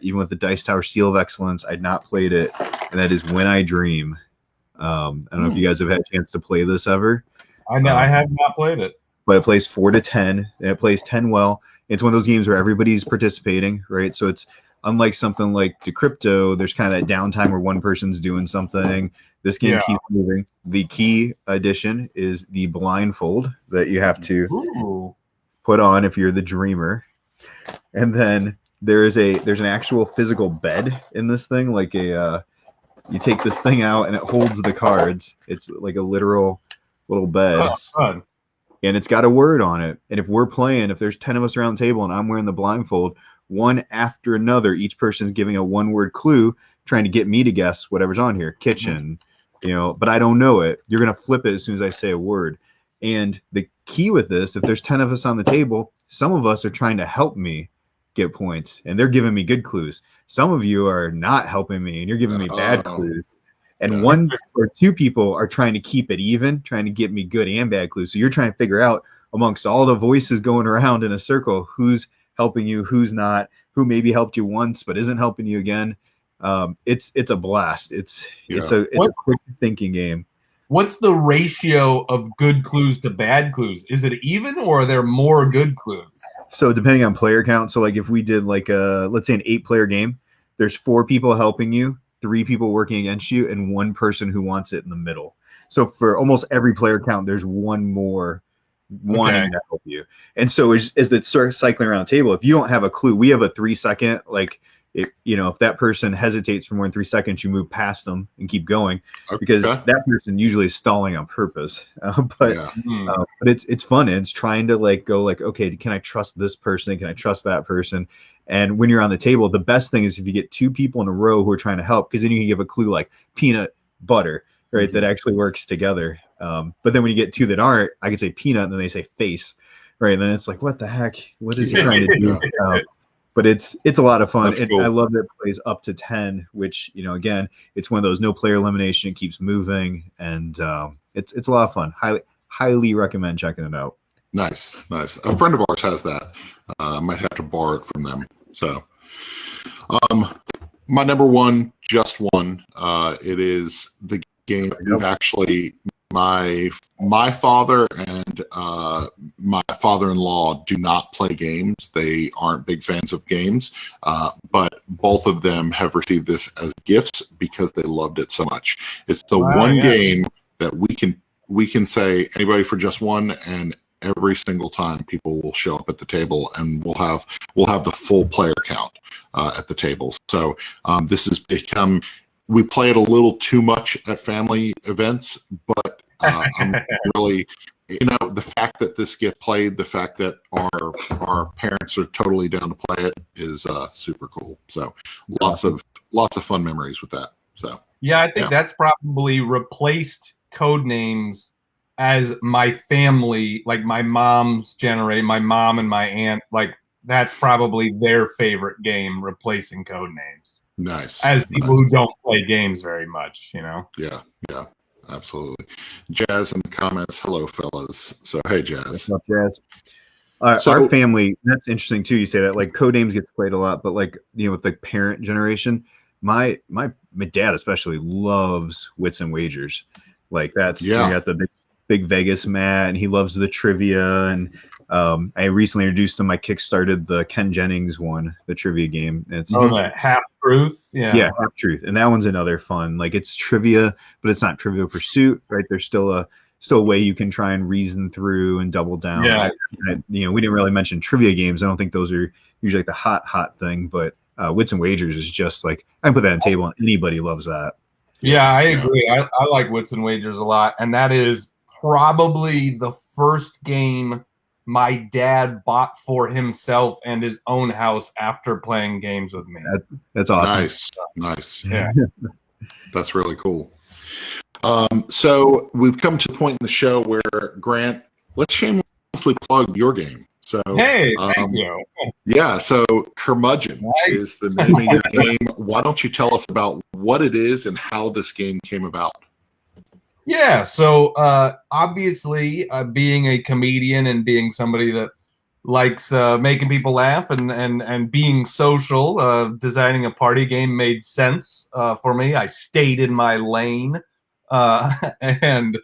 Even with the Dice Tower Seal of Excellence, I'd not played it, and that is When I Dream. I don't know if you guys have had a chance to play this ever. I know I have not played it, but it plays 4 to 10, and it plays 10 well. It's one of those games where everybody's participating, right? So it's unlike something like Decrypto. There's kind of that downtime where one person's doing something. This game keeps moving. The key addition is the blindfold that you have to put on if you're the dreamer. And then there's an actual physical bed in this thing, like you take this thing out and it holds the cards. It's like a literal little bed. Oh, fun. and it's got a word on it. And if we're playing, if there's 10 of us around the table and I'm wearing the blindfold, one after another, each person's giving a one-word clue, trying to get me to guess whatever's on here. Kitchen, but I don't know it. You're going to flip it as soon as I say a word. And the key with this, if there's 10 of us on the table, some of us are trying to help me get points, and they're giving me good clues. Some of you are not helping me, and you're giving me bad clues. And one or two people are trying to keep it even, trying to get me good and bad clues. So you're trying to figure out amongst all the voices going around in a circle who's helping you, who's not, who maybe helped you once but isn't helping you again. It's a blast. It's a quick thinking game. What's the ratio of good clues to bad clues? Is it even, or are there more good clues? So depending on player count, so like if we did like let's say an 8-player game, there's 4 people helping you, 3 people working against you, and 1 person who wants it in the middle. So for almost every player count, there's 1 more wanting to help you. And so as it starts cycling around the table, if you don't have a clue, we have a 3-second, like if that person hesitates for more than 3 seconds, you move past them and keep going, because that person usually is stalling on purpose. But it's fun, and it's trying to go okay, can I trust this person? Can I trust that person? And when you're on the table, the best thing is if you get 2 people in a row who are trying to help, because then you can give a clue like peanut butter, right? That actually works together. But then when you get 2 that aren't, I could say peanut, and then they say face, right? And then it's like, what the heck? What is he trying to do? But it's a lot of fun. And cool. I love that it plays up to 10, which, again, it's one of those no player elimination. It keeps moving, and it's a lot of fun. Highly recommend checking it out. Nice. A friend of ours has that. I might have to borrow it from them. So, my number one, just one. It is the game we've actually. My father and my father-in-law do not play games. They aren't big fans of games, but both of them have received this as gifts because they loved it so much. It's the one game that we can say anybody for just one, and every single time people will show up at the table, and we'll have the full player count at the table. So this has become. We play it a little too much at family events, but I'm really, the fact that this gets played, the fact that our parents are totally down to play it is super cool. So lots of fun memories with that. So yeah, I think that's probably replaced Codenames as my family, like my mom's generation, my mom and my aunt, like that's probably their favorite game, replacing Codenames. Nice. As people who don't play games very much, Yeah, absolutely. Jazz in the comments. Hello, fellas. So, hey, Jazz. What's up, Jazz? Our family, that's interesting, too. You say that, like, Codenames gets played a lot, but, like, with the parent generation, my dad especially loves Wits and Wagers. Like, that's, you got the big Vegas mat, and he loves the trivia, and I recently introduced him. I kickstarted the Ken Jennings one, the trivia game. It's the Half Truth, yeah, Half Truth, and that one's another fun. Like it's trivia, but it's not Trivial Pursuit, right? There's still a way you can try and reason through and double down. Yeah, we didn't really mention trivia games. I don't think those are usually like the hot thing, but Wits and Wagers is just like I can put that on the table, and anybody loves that. Yeah, I agree. I like Wits and Wagers a lot, and that is probably the first game my dad bought for himself and his own house after playing games with me. That's awesome. Nice. Yeah. That's really cool. So we've come to the point in the show where, Grant, let's shamelessly plug your game. So hey, thank you. Yeah, so Curmudgeon is the name of your game. Why don't you tell us about what it is and how this game came about? Yeah, so obviously, being a comedian and being somebody that likes making people laugh and being social, designing a party game made sense for me. I stayed in my lane, and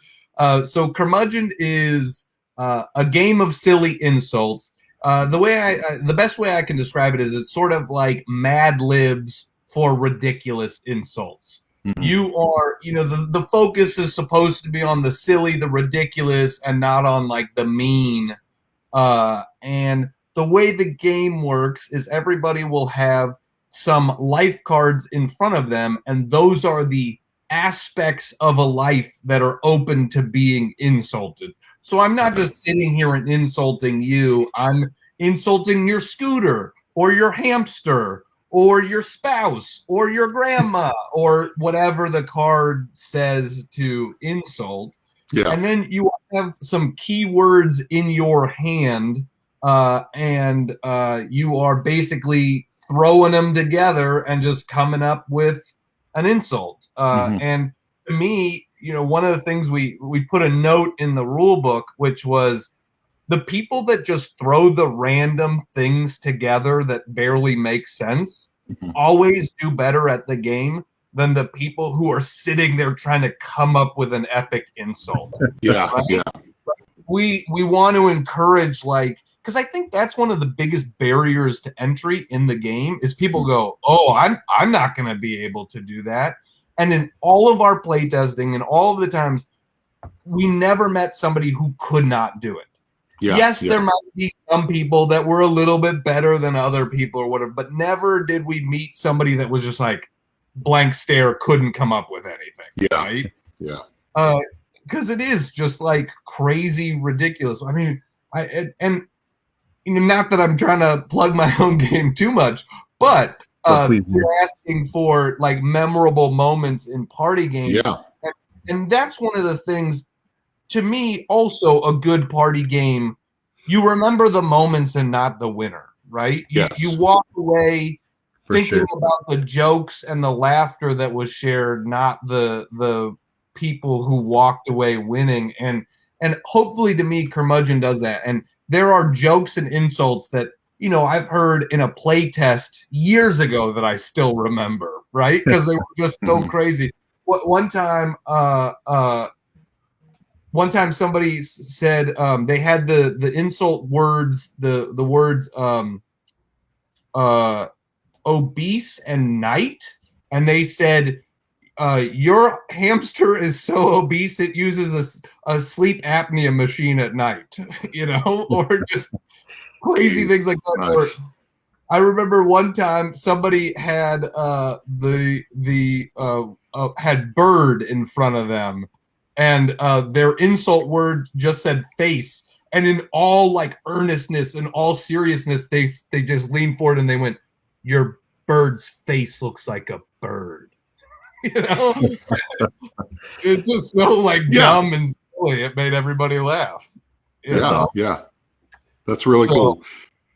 so Curmudgeon is a game of silly insults. The best way I can describe it is it's sort of like Mad Libs for ridiculous insults. Mm-hmm. You are, the focus is supposed to be on the silly, the ridiculous, and not on like the mean. And the way the game works is everybody will have some life cards in front of them, and those are the aspects of a life that are open to being insulted. So I'm not just sitting here and insulting you. I'm insulting your scooter or your hamster or your spouse or your grandma or whatever the card says to insult. Yeah. And then you have some keywords in your hand, and you are basically throwing them together and just coming up with an insult. And to me, one of the things we put a note in the rule book, which was the people that just throw the random things together that barely make sense always do better at the game than the people who are sitting there trying to come up with an epic insult. Yeah, right? yeah. We want to encourage, because I think that's one of the biggest barriers to entry in the game is people go, oh, I'm not going to be able to do that. And in all of our playtesting and all of the times, we never met somebody who could not do it. Yeah, yes, yeah. there might be some people that were a little bit better than other people or whatever, but never did we meet somebody that was just like blank stare, couldn't come up with anything. Yeah, right? yeah. Because it is just like crazy ridiculous. I mean, not that I'm trying to plug my own game too much, but we're asking for like memorable moments in party games. Yeah. And that's one of the things, to me, also a good party game. You remember the moments and not the winner, right? You walk away thinking about the jokes and the laughter that was shared, not the people who walked away winning. And hopefully, to me, Curmudgeon does that. And there are jokes and insults that I've heard in a play test years ago that I still remember, right? Because they were just so crazy. One time somebody said they had the insult words, the words obese and night, and they said your hamster is so obese it uses a sleep apnea machine at night, or just crazy things like that. Nice. I remember one time somebody had had bird in front of them, and their insult word just said face, and in all like earnestness and all seriousness, they just leaned forward and they went, "Your bird's face looks like a bird." It's just so like dumb and silly. It made everybody laugh. Yeah. That's really cool.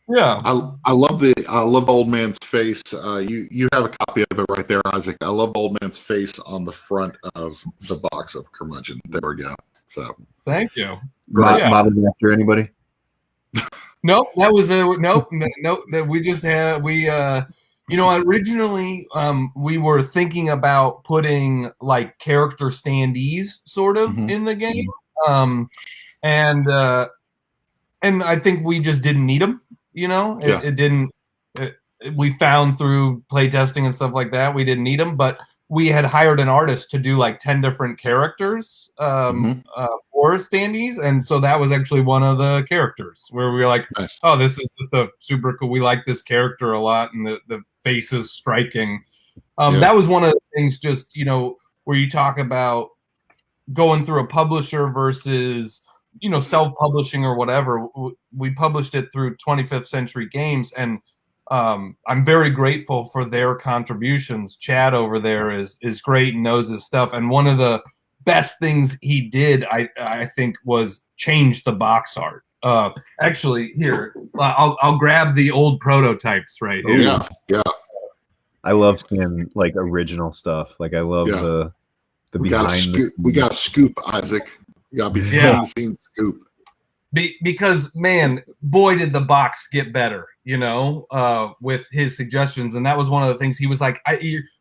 Yeah, I love the old man's face. You have a copy of it right there, Isaac. I love the old man's face on the front of the box of Curmudgeon. There we go. So thank you. Modeled after anybody? Nope, that was nope. That we just had originally we were thinking about putting like character standees sort of in the game, and I think we just didn't need them. It didn't. We found through playtesting and stuff like that we didn't need them, but we had hired an artist to do like 10 different characters for standees, and so that was actually one of the characters where we were like, nice. "Oh, this is just a super cool. We like this character a lot, and the face is striking." That was one of the things, just where you talk about going through a publisher versus self-publishing or whatever. We published it through 25th Century Games, and I'm very grateful for their contributions. Chad over there is great and knows his stuff. And one of the best things he did, I think, was change the box art. Actually, here I'll grab the old prototypes right here. Yeah. I love seeing like original stuff. Like I love the behind. We got a scoop, Isaac. You got to be behind the scenes scoop. Because man, boy, did the box get better, with his suggestions. And that was one of the things he was like,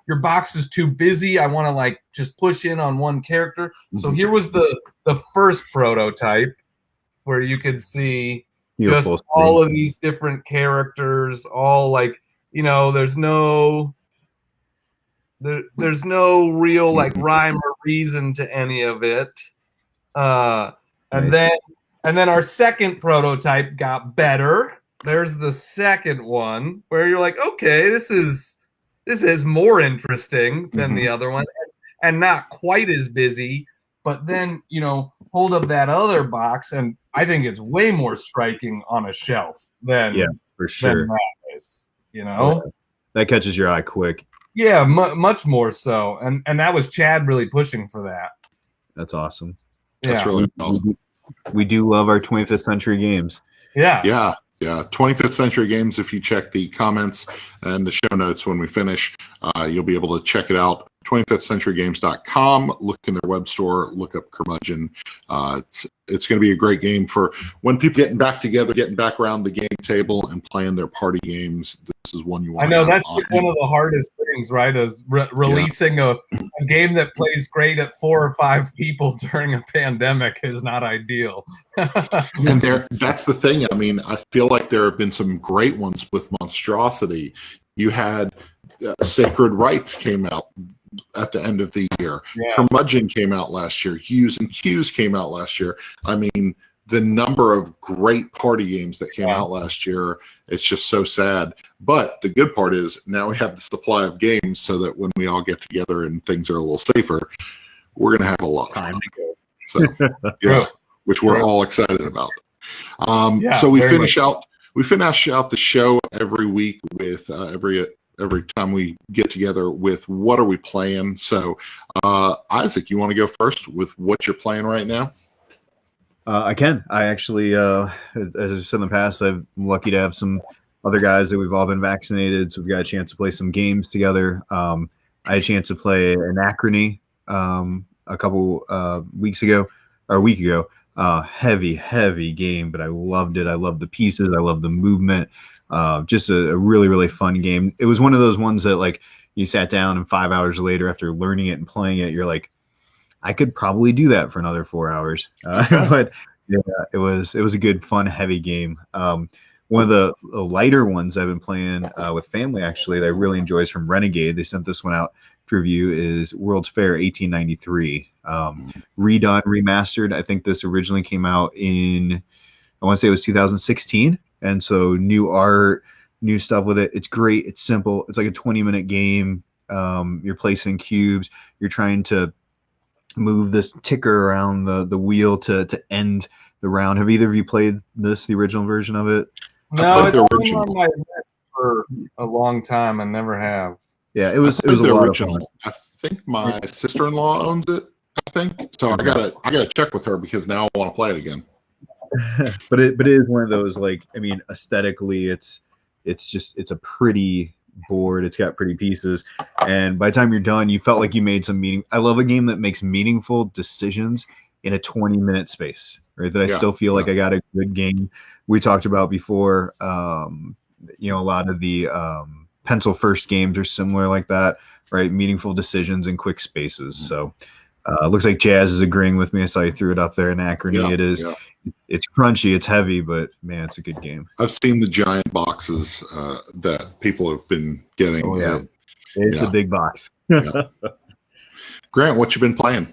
your box is too busy. I want to like just push in on one character. So here was the first prototype where you could see just all of these different characters, all like, there's no real like rhyme or reason to any of it. And then our second prototype got better. There's the second one where you're like, okay, this is more interesting than the other one, and not quite as busy. But then, hold up that other box, and I think it's way more striking on a shelf than for sure. than that is, you know. Yeah. That catches your eye quick. Yeah, much more so, and that was Chad really pushing for that. That's awesome. That's really awesome. We do love our 25th century games. Yeah. 25th century games. If you check the comments and the show notes when we finish, you'll be able to check it out. 25thcenturygames.com. Look in their web store. Look up Curmudgeon. It's going to be a great game for when people getting back together, getting back around the game table and playing their party games. This is one you want. I know that's like one of the hardest things, right? Is releasing a game that plays great at 4 or 5 people during a pandemic is not ideal. And that's the thing. I mean, I feel like there have been some great ones with Monstrosity. You had Sacred Rites came out at the end of the year. Curmudgeon came out last year. Hues and Cues came out last year. I mean, the number of great party games that came out last year, it's just so sad. But the good part is now we have the supply of games so that when we all get together and things are a little safer, we're going to have a lot of fun. So, which we're all excited about. So we finish out the show every week with every time we get together with what are we playing. So Isaac, you want to go first with what you're playing right now? I can. I actually, as I've said in the past, I'm lucky to have some other guys that we've all been vaccinated, so we've got a chance to play some games together. I had a chance to play Anachrony a couple weeks ago, or a week ago. Heavy game, but I loved it. I loved the pieces. I loved the movement. Just a really, really fun game. It was one of those ones that like you sat down and 5 hours later after learning it and playing it, you're like, I could probably do that for another 4 hours. But yeah, it was a good, fun, heavy game. One of the lighter ones I've been playing with family actually that I really enjoy is from Renegade. They sent this one out to review is World's Fair 1893. Redone, remastered. I think this originally came out in, I want to say it was 2016. And so new art, new stuff with it. It's great. It's simple. It's like a 20-minute game. You're placing cubes. You're trying to move this ticker around the wheel to end the round. Have either of you played this, the original version of it? No, it's been on my list for a long time and never have. Yeah, it was a lot of fun. I think my sister-in-law owns it. I think so. I gotta check with her because now I want to play it again. but it is one of those, like, I mean, aesthetically, it's a pretty board. It's got pretty pieces, and by the time you're done, you felt like you made some meaning. I love a game that makes meaningful decisions in a 20-minute space, right? That I still feel like I got a good game. We talked about before, a lot of the pencil first games are similar like that, right? Meaningful decisions in quick spaces. So looks like Jazz is agreeing with me. I saw you threw it up there. Anachrony. It is. Yeah. It's crunchy. It's heavy, but man, it's a good game. I've seen the giant boxes that people have been getting. Oh, yeah. It's a big box. Grant, what you been playing?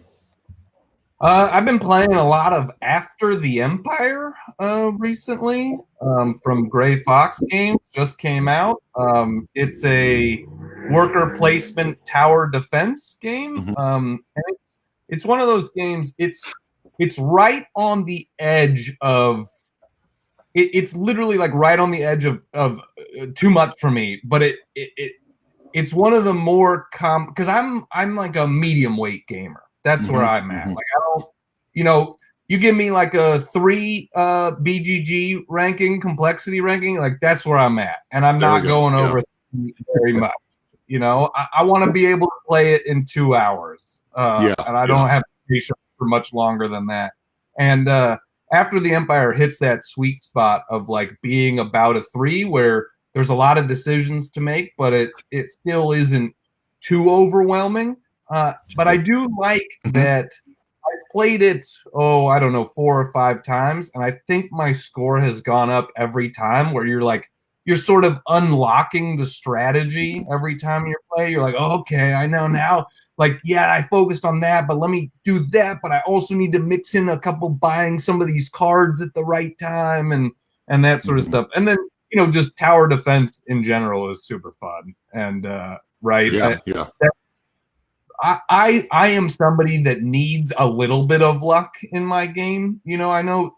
I've been playing a lot of After the Empire recently from Gray Fox Games. Just came out. It's a worker placement tower defense game. And it's one of those games. It's right on the edge of. It's literally like right on the edge of too much for me. But it's one of the more because I'm like a medium weight gamer. That's where I'm at. Like I don't, you give me like a 3 BGG ranking, complexity ranking, like that's where I'm at, and I'm not going over very much. I want to be able to play it in 2 hours, and I don't have patience for much longer than that. And After the Empire hits that sweet spot of like being about a 3, where there's a lot of decisions to make, but it still isn't too overwhelming. But I do like that I played it, 4 or 5 times, and I think my score has gone up every time, where you're sort of unlocking the strategy every time you play. You're like, oh, okay, I know now. Like, yeah, I focused on that, but let me do that. But I also need to mix in a couple buying some of these cards at the right time and that sort of stuff. And then, just tower defense in general is super fun. And, right. I am somebody that needs a little bit of luck in my game. I know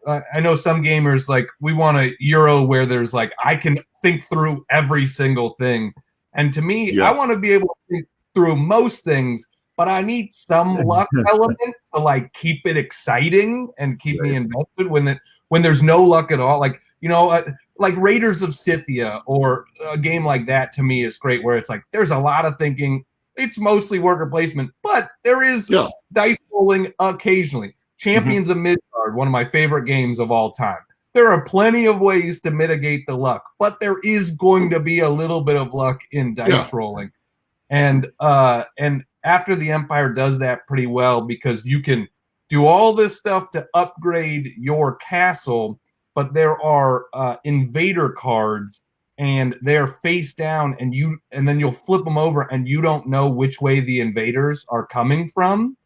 some gamers, like, we want a Euro where there's like, I can think through every single thing. And to me, I want to be able to think through most things, but I need some luck element to like keep it exciting and keep me invested when there's no luck at all. Like, like Raiders of Scythia or a game like that to me is great, where it's like there's a lot of thinking. It's mostly worker placement, but there is dice rolling occasionally. Champions of Midgard, one of my favorite games of all time. There are plenty of ways to mitigate the luck, but there is going to be a little bit of luck in dice rolling. And after the Empire does that pretty well, because you can do all this stuff to upgrade your castle, but there are invader cards, and they're face down, and then you'll flip them over, and you don't know which way the invaders are coming from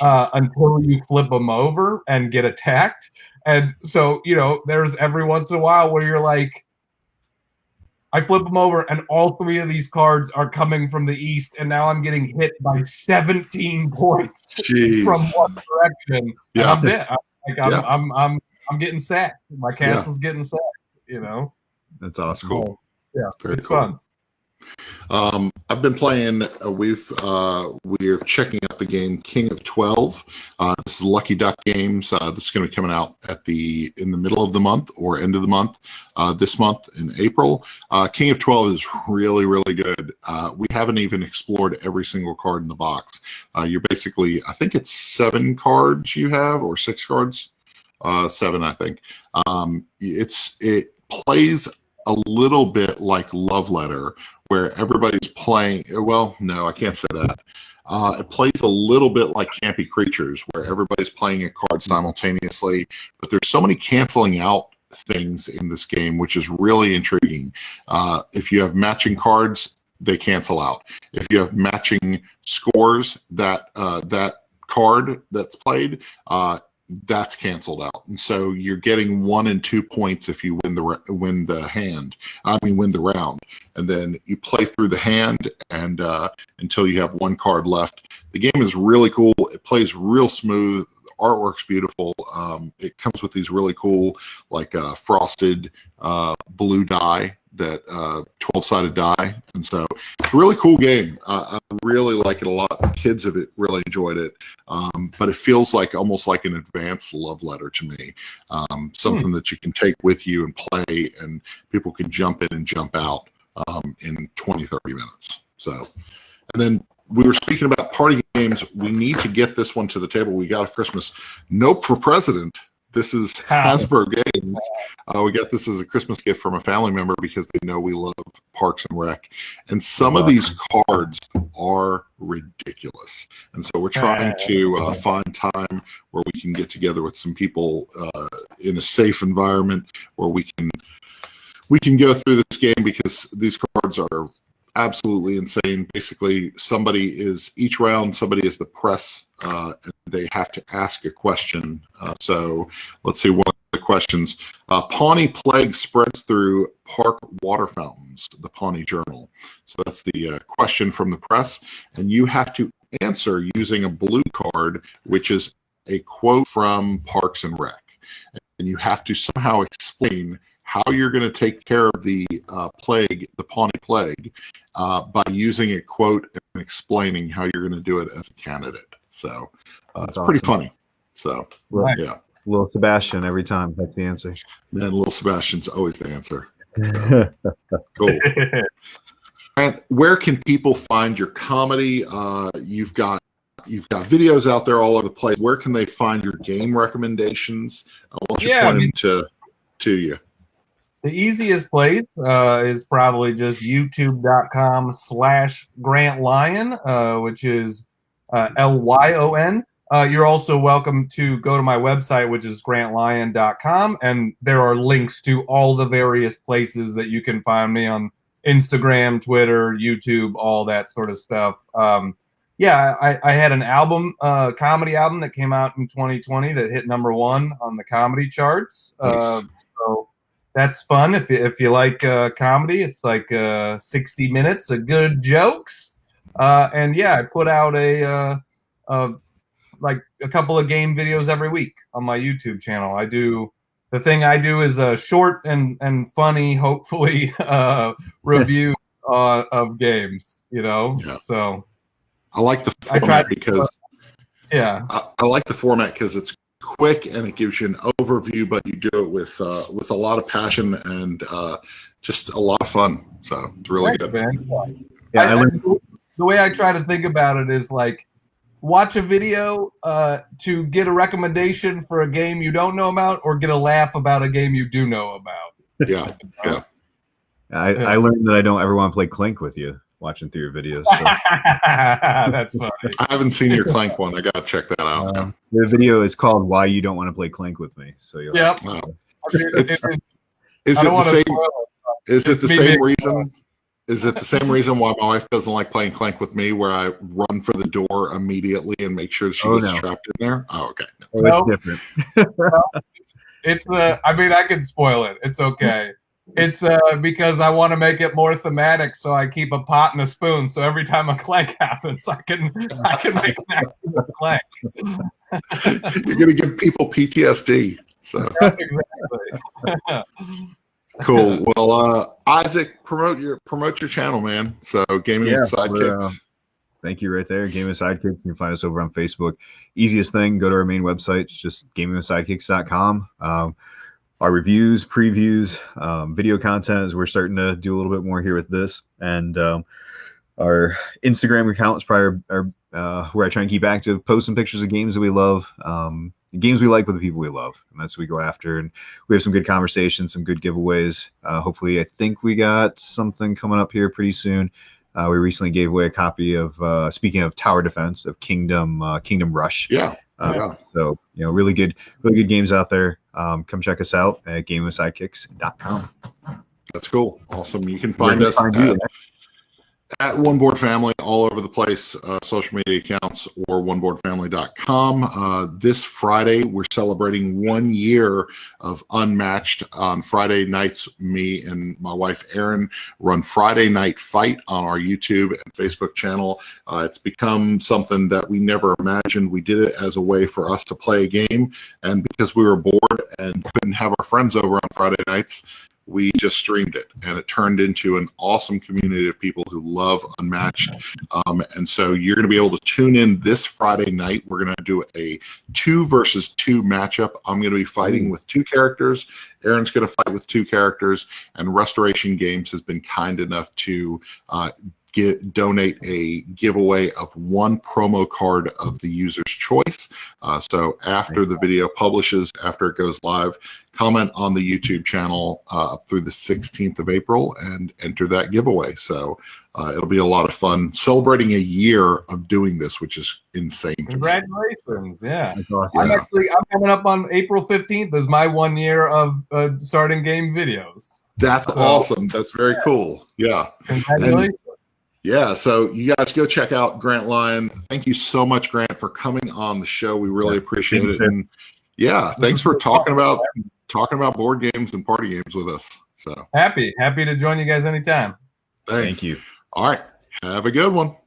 until you flip them over and get attacked. And so, there's every once in a while where you're like, I flip them over, and all three of these cards are coming from the east, and now I'm getting hit by 17 points from one direction. Yeah. And I'm dead. I'm getting sacked. My castle's getting sacked. That's awesome. Cool. Yeah, Very it's cool. fun. I've been playing. We're checking out the game King of 12. This is Lucky Duck Games. This is going to be coming out in the middle of the month or end of the month. This month in April. King of 12 is really, really good. We haven't even explored every single card in the box. You're basically, I think it's 7 cards you have, or 6 cards. 7, I think. It plays a little bit like Love Letter, where everybody's playing. Well, no, I can't say that. It plays a little bit like Campy Creatures, where everybody's playing a card simultaneously, but there's so many canceling out things in this game, which is really intriguing. If you have matching cards, they cancel out. If you have matching scores, that card that's played, that's canceled out, and so you're getting 1 and 2 points if you win the round, and then you play through the hand and until you have 1 card left. The game is really cool. It plays real smooth. The artwork's beautiful. It comes with these really cool, like frosted blue die, that 12-sided die, and so it's a really cool game. I really like it a lot. The kids have really enjoyed it, but it feels like almost like an advanced Love Letter to me. Something that you can take with you and play, and people can jump in and jump out in 20-30 minutes. So, and then we were speaking about party games. We need to get this one to the table. We got a Christmas Nope for President. This is Hasbro Games. We got this as a Christmas gift from a family member because they know we love Parks and Rec. And some of these cards are ridiculous. And so we're trying to find time where we can get together with some people in a safe environment where we can go through this game, because these cards are absolutely insane. Basically, each round, somebody is the press, and they have to ask a question. So let's see, one of the questions. Pawnee plague spreads through park water fountains, the Pawnee Journal. So that's the question from the press, and you have to answer using a blue card, which is a quote from Parks and Rec. And you have to somehow explain how you're going to take care of the plague, the Pawnee plague, by using a quote and explaining how you're going to do it as a candidate. So it's awesome. Pretty funny. So yeah, Little Sebastian every time. That's the answer. Man, Little Sebastian's always the answer. So, cool. And where can people find your comedy? You've got videos out there all over the place. Where can they find your game recommendations? I want you point them to you. The easiest place is probably just youtube.com/Grant Lyon, which is Lyon. You're also welcome to go to my website, which is grantlyon.com, and there are links to all the various places that you can find me on Instagram, Twitter, YouTube, all that sort of stuff. I had an album, comedy album that came out in 2020 that hit #1 on the comedy charts. Nice. So that's fun. If you like comedy, it's like 60 minutes of good jokes. And yeah, I put out like a couple of game videos every week on my YouTube channel. The thing I do is a short and funny, hopefully, review of games. Yeah. So I like the format because yeah, I like the format because it's quick and it gives you an overview, but you do it with a lot of passion and just a lot of fun. So it's really good. Man. Yeah, the way I try to think about it is like, watch a video to get a recommendation for a game you don't know about, or get a laugh about a game you do know about. Yeah, yeah. I learned that I don't ever want to play Clank with you watching through your videos. So. That's funny. I haven't seen your Clank one. I gotta check that out. The video is called "Why You Don't Want to Play Clank with Me." So you'll yep. Wow. Is it the same reason? Is it the same reason why my wife doesn't like playing Clank with me, where I run for the door immediately and make sure she gets trapped in there? Oh, okay. No. It's different. It's I mean, I can spoil it. It's okay. It's because I want to make it more thematic, so I keep a pot and a spoon. So every time a clank happens, I can make an actual clank. You're gonna give people PTSD. So exactly. Cool. Well, Isaac, promote your channel, man. So Gaming with Sidekicks. Thank you right there. Gaming with Sidekicks. You can find us over on Facebook. Easiest thing, go to our main website. It's just gamingwithsidekicks.com. Our reviews, previews, video content, as we're starting to do a little bit more here with this. And our Instagram account is probably where I try and keep active, posting pictures of games that we love, games we like with the people we love. And that's what we go after. And we have some good conversations, some good giveaways. Hopefully, I think we got something coming up here pretty soon. We recently gave away a copy of, speaking of tower defense, of Kingdom Rush. Yeah. So, really good games out there. Come check us out at gamingwithsidekicks.com. That's cool. Awesome. You can find us at One Board Family all over the place, social media accounts, or oneboardfamily.com. This Friday, we're celebrating 1 year of Unmatched. On Friday nights, me and my wife, Erin, run Friday Night Fight on our YouTube and Facebook channel. It's become something that we never imagined. We did it as a way for us to play a game, and because we were bored and couldn't have our friends over on Friday nights, we just streamed it, and it turned into an awesome community of people who love Unmatched. And so you're going to be able to tune in this Friday night. We're going to do a 2 versus 2 matchup. I'm going to be fighting with 2 characters. Aaron's going to fight with 2 characters, and Restoration Games has been kind enough to donate a giveaway of 1 promo card of the user's choice. So after the video publishes, after it goes live, comment on the YouTube channel up through the 16th of April and enter that giveaway. So it'll be a lot of fun celebrating a year of doing this, which is insane. Congratulations. Yeah. That's awesome. I'm coming up on April 15th as my 1 year of starting game videos. That's awesome. That's very cool. Yeah. Congratulations. Yeah, so you guys go check out Grant Lyon. Thank you so much, Grant, for coming on the show. We really appreciate it. And yeah, thanks for talking about board games and party games with us. So happy to join you guys anytime. Thanks. Thank you. All right. Have a good one.